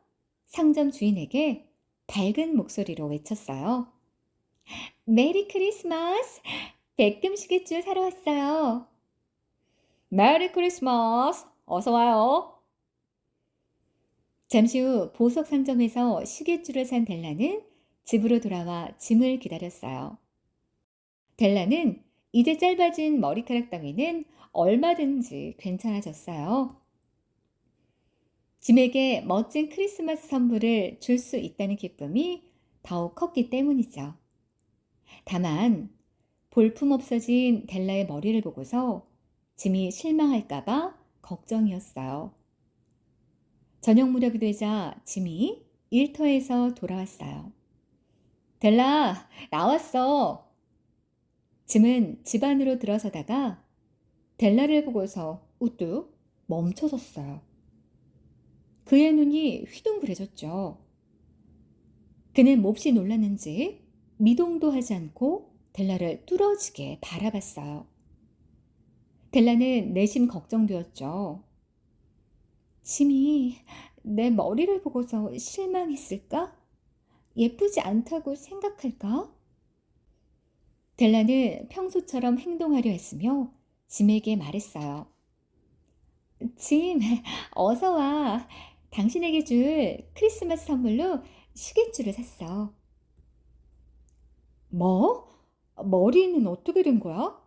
상점 주인에게 밝은 목소리로 외쳤어요. 메리 크리스마스! 백금 시계줄 사러 왔어요. 메리 크리스마스! 어서 와요. 잠시 후 보석 상점에서 시계줄을 산 델라는 집으로 돌아와 짐을 기다렸어요. 델라는 이제 짧아진 머리카락 따위는 얼마든지 괜찮아졌어요. 짐에게 멋진 크리스마스 선물을 줄 수 있다는 기쁨이 더욱 컸기 때문이죠. 다만 볼품없어진 델라의 머리를 보고서 짐이 실망할까봐 걱정이었어요. 저녁 무렵이 되자 짐이 일터에서 돌아왔어요. 델라, 나왔어. 짐은 집 안으로 들어서다가 델라를 보고서 우뚝 멈춰섰어요. 그의 눈이 휘둥그레졌죠. 그는 몹시 놀랐는지 미동도 하지 않고 델라를 뚫어지게 바라봤어요. 델라는 내심 걱정되었죠. 짐이 내 머리를 보고서 실망했을까? 예쁘지 않다고 생각할까? 델라는 평소처럼 행동하려 했으며 짐에게 말했어요. 짐, 어서 와. 당신에게 줄 크리스마스 선물로 시계줄을 샀어. 뭐? 머리는 어떻게 된 거야?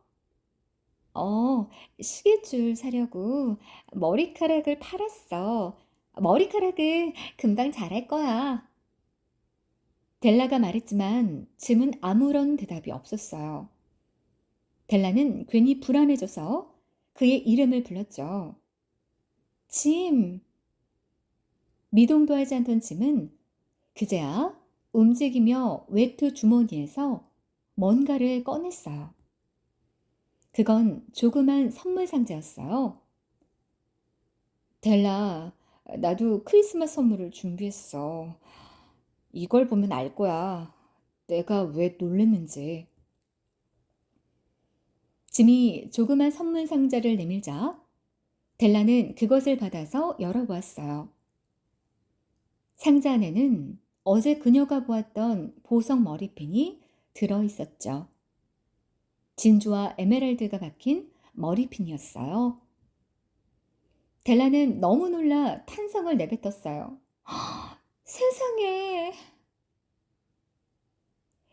시계줄 사려고 머리카락을 팔았어. 머리카락은 금방 자랄 거야. 델라가 말했지만 짐은 아무런 대답이 없었어요. 델라는 괜히 불안해져서 그의 이름을 불렀죠. 짐. 미동도 하지 않던 짐은 그제야 움직이며 외투 주머니에서 뭔가를 꺼냈어요. 그건 조그만 선물 상자였어요. 델라, 나도 크리스마스 선물을 준비했어. 이걸 보면 알 거야. 내가 왜 놀랬는지. 짐이 조그만 선물 상자를 내밀자 델라는 그것을 받아서 열어보았어요. 상자 안에는 어제 그녀가 보았던 보석 머리핀이 들어있었죠. 진주와 에메랄드가 박힌 머리핀이었어요. 델라는 너무 놀라 탄성을 내뱉었어요. 세상에!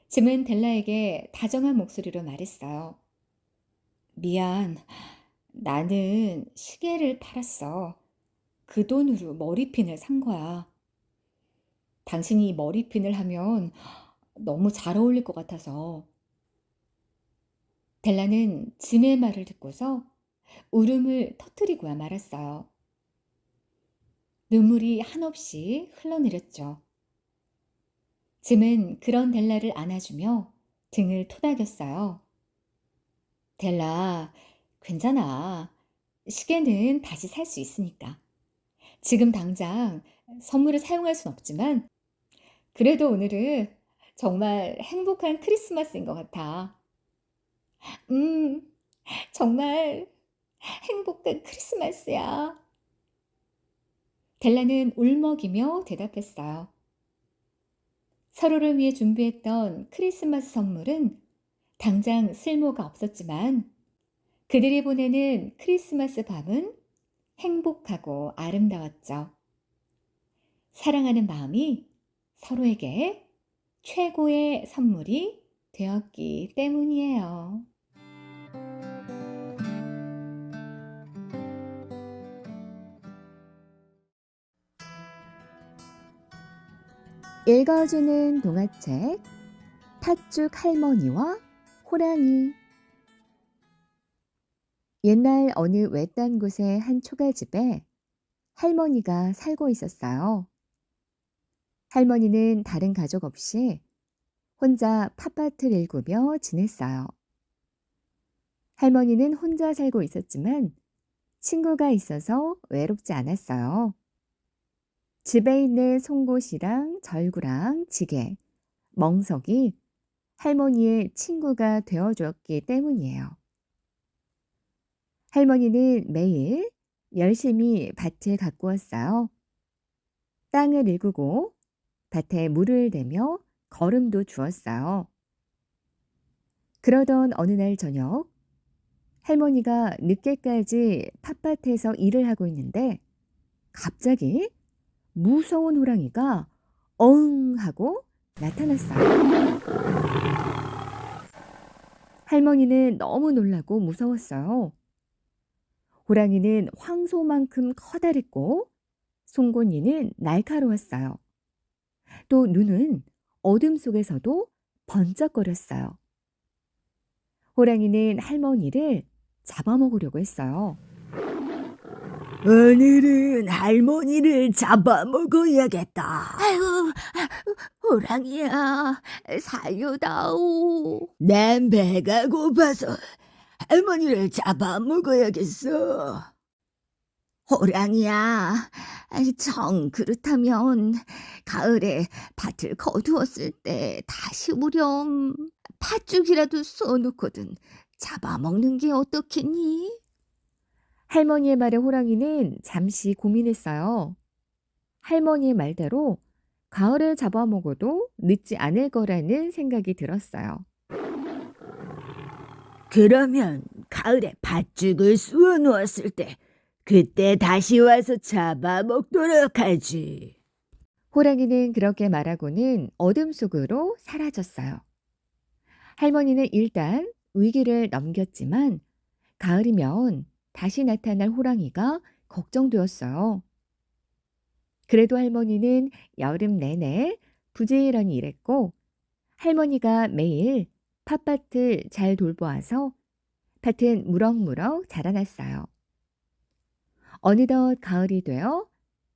짐은 델라에게 다정한 목소리로 말했어요. 미안. 나는 시계를 팔았어. 그 돈으로 머리핀을 산 거야. 당신이 이 머리핀을 하면 너무 잘 어울릴 것 같아서. 델라는 짐의 말을 듣고서 울음을 터뜨리고야 말았어요. 눈물이 한없이 흘러내렸죠. 짐은 그런 델라를 안아주며 등을 토닥였어요. 델라, 괜찮아. 시계는 다시 살 수 있으니까. 지금 당장 선물을 사용할 순 없지만, 그래도 오늘은 정말 행복한 크리스마스인 것 같아. 음, 정말 행복한 크리스마스야. 델라는 울먹이며 대답했어요. 서로를 위해 준비했던 크리스마스 선물은 당장 쓸모가 없었지만 그들이 보내는 크리스마스 밤은 행복하고 아름다웠죠. 사랑하는 마음이 서로에게 최고의 선물이 되었기 때문이에요. 읽어주는 동화책 팥죽 할머니와 호랑이. 옛날 어느 외딴 곳의 한 초가집에 할머니가 살고 있었어요. 할머니는 다른 가족 없이 혼자 팥밭을 일구며 지냈어요. 할머니는 혼자 살고 있었지만 친구가 있어서 외롭지 않았어요. 집에 있는 송곳이랑 절구랑 지게, 멍석이 할머니의 친구가 되어주었기 때문이에요. 할머니는 매일 열심히 밭을 가꾸었어요. 땅을 일구고 밭에 물을 대며 거름도 주었어요. 그러던 어느 날 저녁, 할머니가 늦게까지 팥밭에서 일을 하고 있는데 갑자기 무서운 호랑이가 엉 하고 나타났어요. 할머니는 너무 놀라고 무서웠어요. 호랑이는 황소만큼 커다랬고 송곳니는 날카로웠어요. 또 눈은 어둠 속에서도 번쩍거렸어요. 호랑이는 할머니를 잡아먹으려고 했어요. 오늘은 할머니를 잡아먹어야겠다. 아유, 호랑이야, 살려다오. 난 배가 고파서 할머니를 잡아먹어야겠어. 호랑이야, 정 그렇다면 가을에 밭을 거두었을 때 다시 오렴. 팥죽이라도 써놓거든 잡아먹는 게 어떻겠니? 할머니의 말에 호랑이는 잠시 고민했어요. 할머니의 말대로 가을에 잡아먹어도 늦지 않을 거라는 생각이 들었어요. 그러면 가을에 팥죽을 쑤어 놓았을 때 그때 다시 와서 잡아먹도록 하지. 호랑이는 그렇게 말하고는 어둠 속으로 사라졌어요. 할머니는 일단 위기를 넘겼지만 가을이면 다시 나타날 호랑이가 걱정되었어요. 그래도 할머니는 여름 내내 부지런히 일했고 할머니가 매일 팥밭을 잘 돌보아서 밭은 무럭무럭 자라났어요. 어느덧 가을이 되어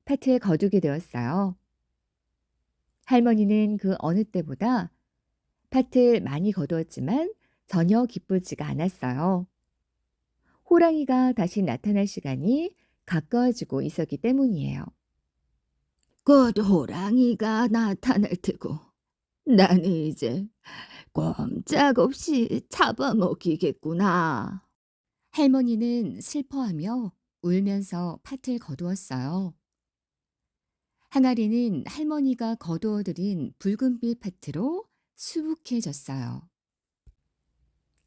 팥을 거두게 되었어요. 할머니는 그 어느 때보다 팥을 많이 거두었지만 전혀 기쁘지가 않았어요. 호랑이가 다시 나타날 시간이 가까워지고 있었기 때문이에요. 곧 호랑이가 나타날 테고 나는 이제 꼼짝없이 잡아먹히겠구나. 할머니는 슬퍼하며 울면서 팥을 거두었어요. 항아리는 할머니가 거두어들인 붉은빛 팥으로 수북해졌어요.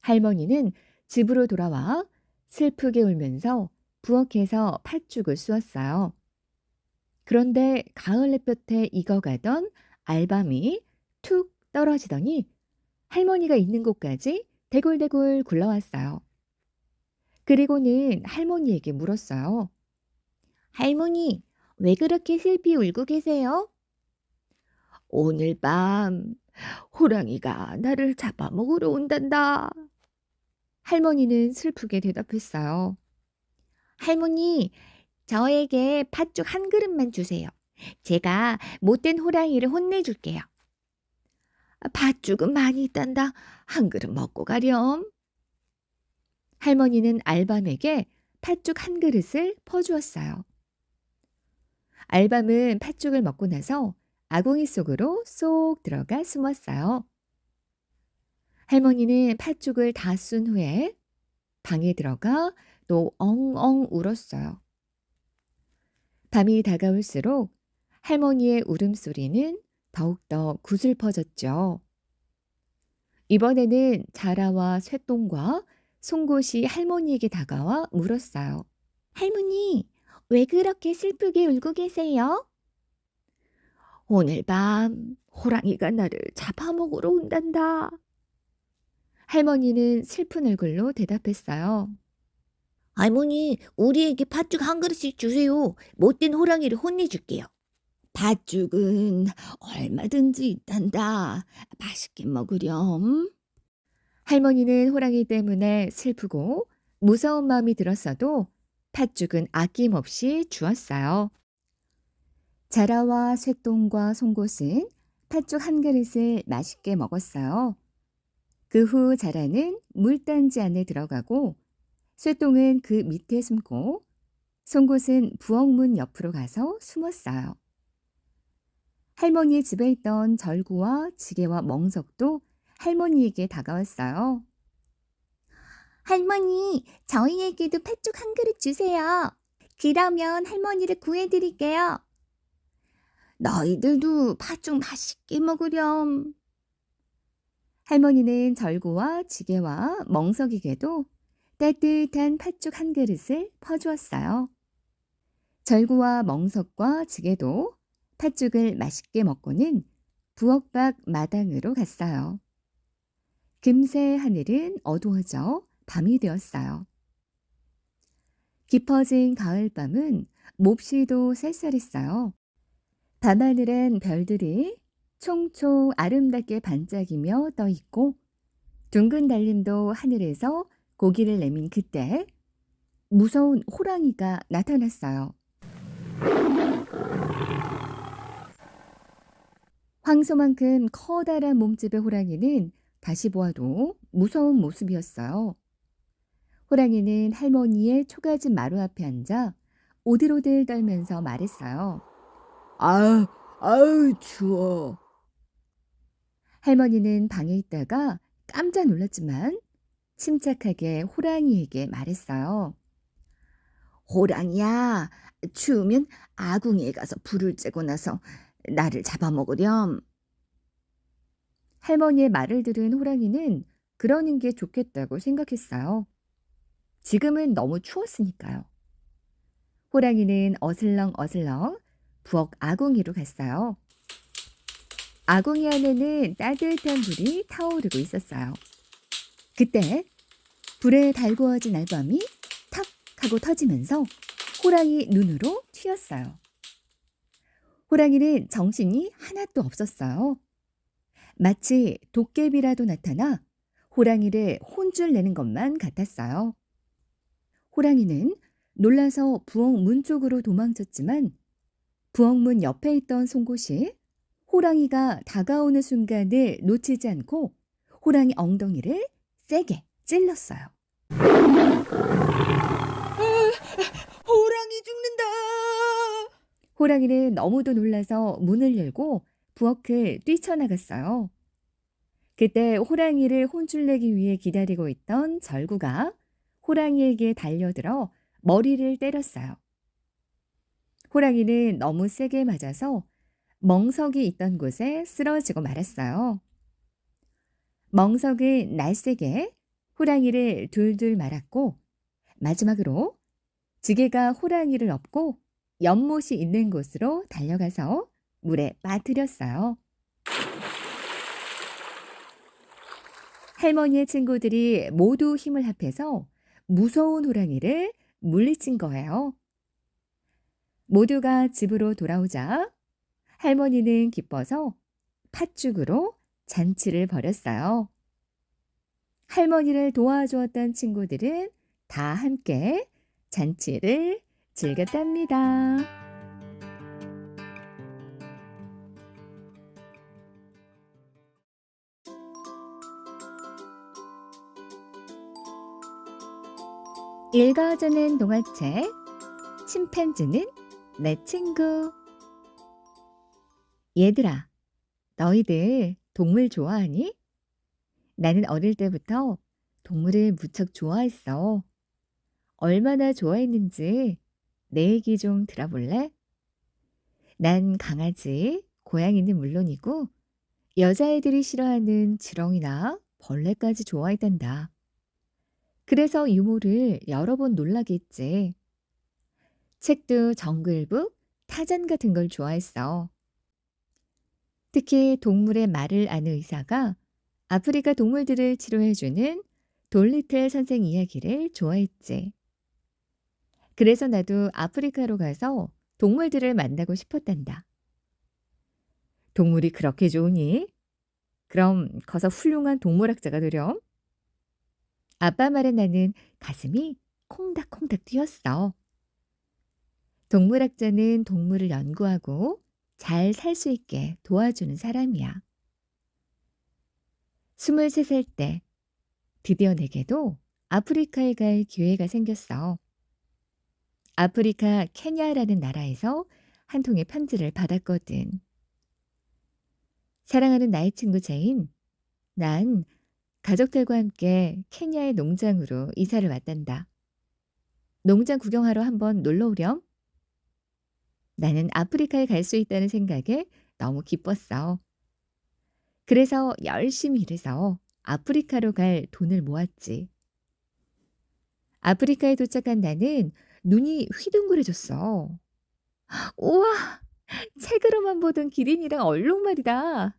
할머니는 집으로 돌아와 슬프게 울면서 부엌에서 팥죽을 쑤었어요. 그런데 가을 햇볕에 익어가던 알밤이 툭 떨어지더니 할머니가 있는 곳까지 대굴대굴 굴러왔어요. 그리고는 할머니에게 물었어요. 할머니, 왜 그렇게 슬피 울고 계세요? 오늘 밤 호랑이가 나를 잡아먹으러 온단다. 할머니는 슬프게 대답했어요. 할머니, 저에게 팥죽 한 그릇만 주세요. 제가 못된 호랑이를 혼내줄게요. 팥죽은 많이 있단다. 한 그릇 먹고 가렴. 할머니는 알밤에게 팥죽 한 그릇을 퍼주었어요. 알밤은 팥죽을 먹고 나서 아궁이 속으로 쏙 들어가 숨었어요. 할머니는 팥죽을 다 쓴 후에 방에 들어가 또 엉엉 울었어요. 밤이 다가올수록 할머니의 울음소리는 더욱더 구슬퍼졌죠. 이번에는 자라와 쇠똥과 송곳이 할머니에게 다가와 물었어요. 할머니, 왜 그렇게 슬프게 울고 계세요? 오늘 밤 호랑이가 나를 잡아먹으러 온단다. 할머니는 슬픈 얼굴로 대답했어요. 할머니, 우리에게 팥죽 한 그릇씩 주세요. 못된 호랑이를 혼내줄게요. 팥죽은 얼마든지 있단다. 맛있게 먹으렴. 할머니는 호랑이 때문에 슬프고 무서운 마음이 들었어도 팥죽은 아낌없이 주었어요. 자라와 쇠똥과 송곳은 팥죽 한 그릇을 맛있게 먹었어요. 그 후 자라는 물단지 안에 들어가고 쇠똥은 그 밑에 숨고 송곳은 부엌문 옆으로 가서 숨었어요. 할머니의 집에 있던 절구와 지게와 멍석도 할머니에게 다가왔어요. 할머니, 저희에게도 팥죽 한 그릇 주세요. 그러면 할머니를 구해드릴게요. 너희들도 팥죽 맛있게 먹으렴. 할머니는 절구와 지게와 멍석에게도 따뜻한 팥죽 한 그릇을 퍼주었어요. 절구와 멍석과 지게도 팥죽을 맛있게 먹고는 부엌 밖 마당으로 갔어요. 금세 하늘은 어두워져 밤이 되었어요. 깊어진 가을밤은 몹시도 쌀쌀했어요. 밤하늘엔 별들이 총총 아름답게 반짝이며 떠 있고 둥근 달림도 하늘에서 고기를 내민 그때 무서운 호랑이가 나타났어요. 황소만큼 커다란 몸집의 호랑이는 다시 보아도 무서운 모습이었어요. 호랑이는 할머니의 초가집 마루 앞에 앉아 오들오들 떨면서 말했어요. 아우 추워. 할머니는 방에 있다가 깜짝 놀랐지만 침착하게 호랑이에게 말했어요. 호랑이야, 추우면 아궁이에 가서 불을 쬐고 나서 나를 잡아먹으렴. 할머니의 말을 들은 호랑이는 그러는 게 좋겠다고 생각했어요. 지금은 너무 추웠으니까요. 호랑이는 어슬렁어슬렁 부엌 아궁이로 갔어요. 아궁이 안에는 따뜻한 불이 타오르고 있었어요. 그때 불에 달구어진 알밤이 탁 하고 터지면서 호랑이 눈으로 튀었어요. 호랑이는 정신이 하나도 없었어요. 마치 도깨비라도 나타나 호랑이를 혼쭐 내는 것만 같았어요. 호랑이는 놀라서 부엌 문 쪽으로 도망쳤지만 부엌 문 옆에 있던 송곳이 호랑이가 다가오는 순간을 놓치지 않고 호랑이 엉덩이를 세게 찔렀어요. 호랑이 죽는다. 호랑이는 너무도 놀라서 문을 열고 부엌을 뛰쳐나갔어요. 그때 호랑이를 혼쭐내기 위해 기다리고 있던 절구가 호랑이에게 달려들어 머리를 때렸어요. 호랑이는 너무 세게 맞아서 멍석이 있던 곳에 쓰러지고 말았어요. 멍석은 날쌔게 호랑이를 둘둘 말았고 마지막으로 지게가 호랑이를 엎고 연못이 있는 곳으로 달려가서 물에 빠뜨렸어요. 할머니의 친구들이 모두 힘을 합해서 무서운 호랑이를 물리친 거예요. 모두가 집으로 돌아오자 할머니는 기뻐서 팥죽으로 잔치를 벌였어요. 할머니를 도와주었던 친구들은 다 함께 잔치를 즐겼답니다. 읽어주는 동화책 침팬지는 내 친구. 얘들아, 너희들 동물 좋아하니? 나는 어릴 때부터 동물을 무척 좋아했어. 얼마나 좋아했는지 내 얘기 좀 들어볼래? 난 강아지, 고양이는 물론이고 여자애들이 싫어하는 지렁이나 벌레까지 좋아했단다. 그래서 유모를 여러 번 놀라게 했지. 책도 정글북, 타잔 같은 걸 좋아했어. 특히 동물의 말을 아는 의사가 아프리카 동물들을 치료해주는 돌리틀 선생 이야기를 좋아했지. 그래서 나도 아프리카로 가서 동물들을 만나고 싶었단다. 동물이 그렇게 좋으니? 그럼 커서 훌륭한 동물학자가 되렴. 아빠 말에 나는 가슴이 콩닥콩닥 뛰었어. 동물학자는 동물을 연구하고 잘 살 수 있게 도와주는 사람이야. 23살 때 드디어 내게도 아프리카에 갈 기회가 생겼어. 아프리카 케냐라는 나라에서 한 통의 편지를 받았거든. 사랑하는 나의 친구 제인, 난 가족들과 함께 케냐의 농장으로 이사를 왔단다. 농장 구경하러 한번 놀러 오렴? 나는 아프리카에 갈 수 있다는 생각에 너무 기뻤어. 그래서 열심히 일해서 아프리카로 갈 돈을 모았지. 아프리카에 도착한 나는 눈이 휘둥그레졌어. 우와! 책으로만 보던 기린이랑 얼룩말이다.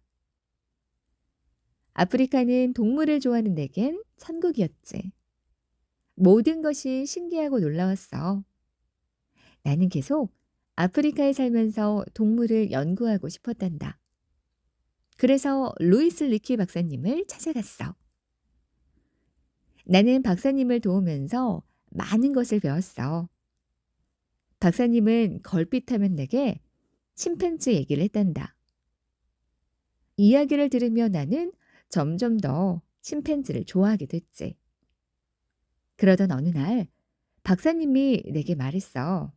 아프리카는 동물을 좋아하는 내겐 천국이었지. 모든 것이 신기하고 놀라웠어. 나는 계속 아프리카에 살면서 동물을 연구하고 싶었단다. 그래서 루이스 리키 박사님을 찾아갔어. 나는 박사님을 도우면서 많은 것을 배웠어. 박사님은 걸핏하면 내게 침팬지 얘기를 했단다. 이야기를 들으며 나는 점점 더 침팬지를 좋아하게 됐지. 그러던 어느 날 박사님이 내게 말했어.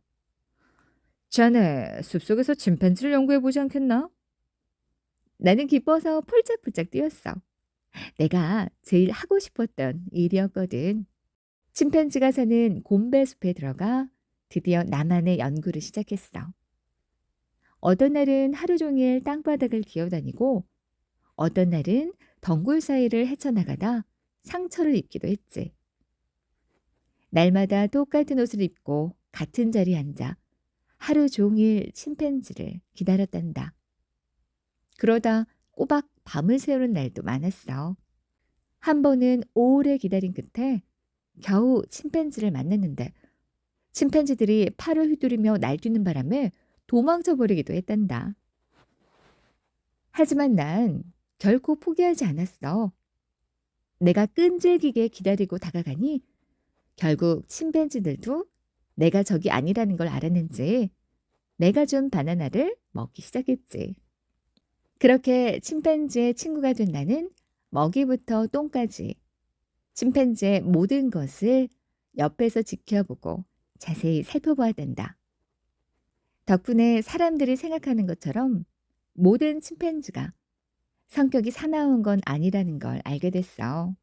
자네 숲속에서 침팬지를 연구해보지 않겠나? 나는 기뻐서 폴짝폴짝 뛰었어. 내가 제일 하고 싶었던 일이었거든. 침팬지가 사는 곰베 숲에 들어가 드디어 나만의 연구를 시작했어. 어떤 날은 하루 종일 땅바닥을 기어다니고 어떤 날은 덩굴 사이를 헤쳐나가다 상처를 입기도 했지. 날마다 똑같은 옷을 입고 같은 자리에 앉아 하루 종일 침팬지를 기다렸단다. 그러다 꼬박 밤을 새우는 날도 많았어. 한 번은 오래 기다린 끝에 겨우 침팬지를 만났는데 침팬지들이 팔을 휘두르며 날뛰는 바람에 도망쳐 버리기도 했단다. 하지만 난 결코 포기하지 않았어. 내가 끈질기게 기다리고 다가가니 결국 침팬지들도 내가 적이 아니라는 걸 알았는지 내가 준 바나나를 먹기 시작했지. 그렇게 침팬지의 친구가 된 나는 먹이부터 똥까지 침팬지의 모든 것을 옆에서 지켜보고 자세히 살펴봐야 된다. 덕분에 사람들이 생각하는 것처럼 모든 침팬지가 성격이 사나운 건 아니라는 걸 알게 됐어.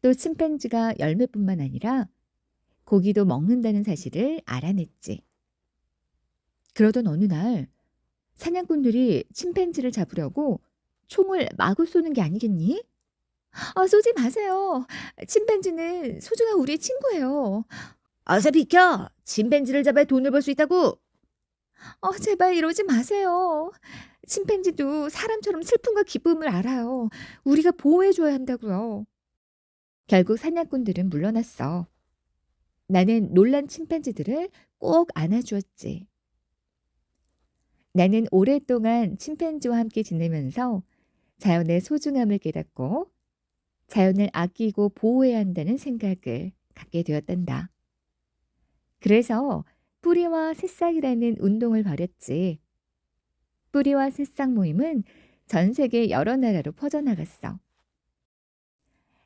또 침팬지가 열매뿐만 아니라 고기도 먹는다는 사실을 알아냈지. 그러던 어느 날 사냥꾼들이 침팬지를 잡으려고 총을 마구 쏘는 게 아니겠니? 쏘지 마세요. 침팬지는 소중한 우리의 친구예요. 어서 비켜. 침팬지를 잡아야 돈을 벌 수 있다고. 제발 이러지 마세요. 침팬지도 사람처럼 슬픔과 기쁨을 알아요. 우리가 보호해줘야 한다고요. 결국 사냥꾼들은 물러났어. 나는 놀란 침팬지들을 꼭 안아주었지. 나는 오랫동안 침팬지와 함께 지내면서 자연의 소중함을 깨닫고 자연을 아끼고 보호해야 한다는 생각을 갖게 되었단다. 그래서 뿌리와 새싹이라는 운동을 벌였지. 뿌리와 새싹 모임은 전 세계 여러 나라로 퍼져나갔어.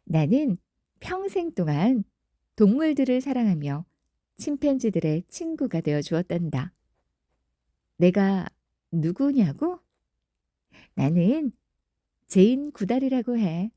나는 평생 동안 동물들을 사랑하며 침팬지들의 친구가 되어 주었단다. 내가 누구냐고? 나는 제인 구달이라고 해.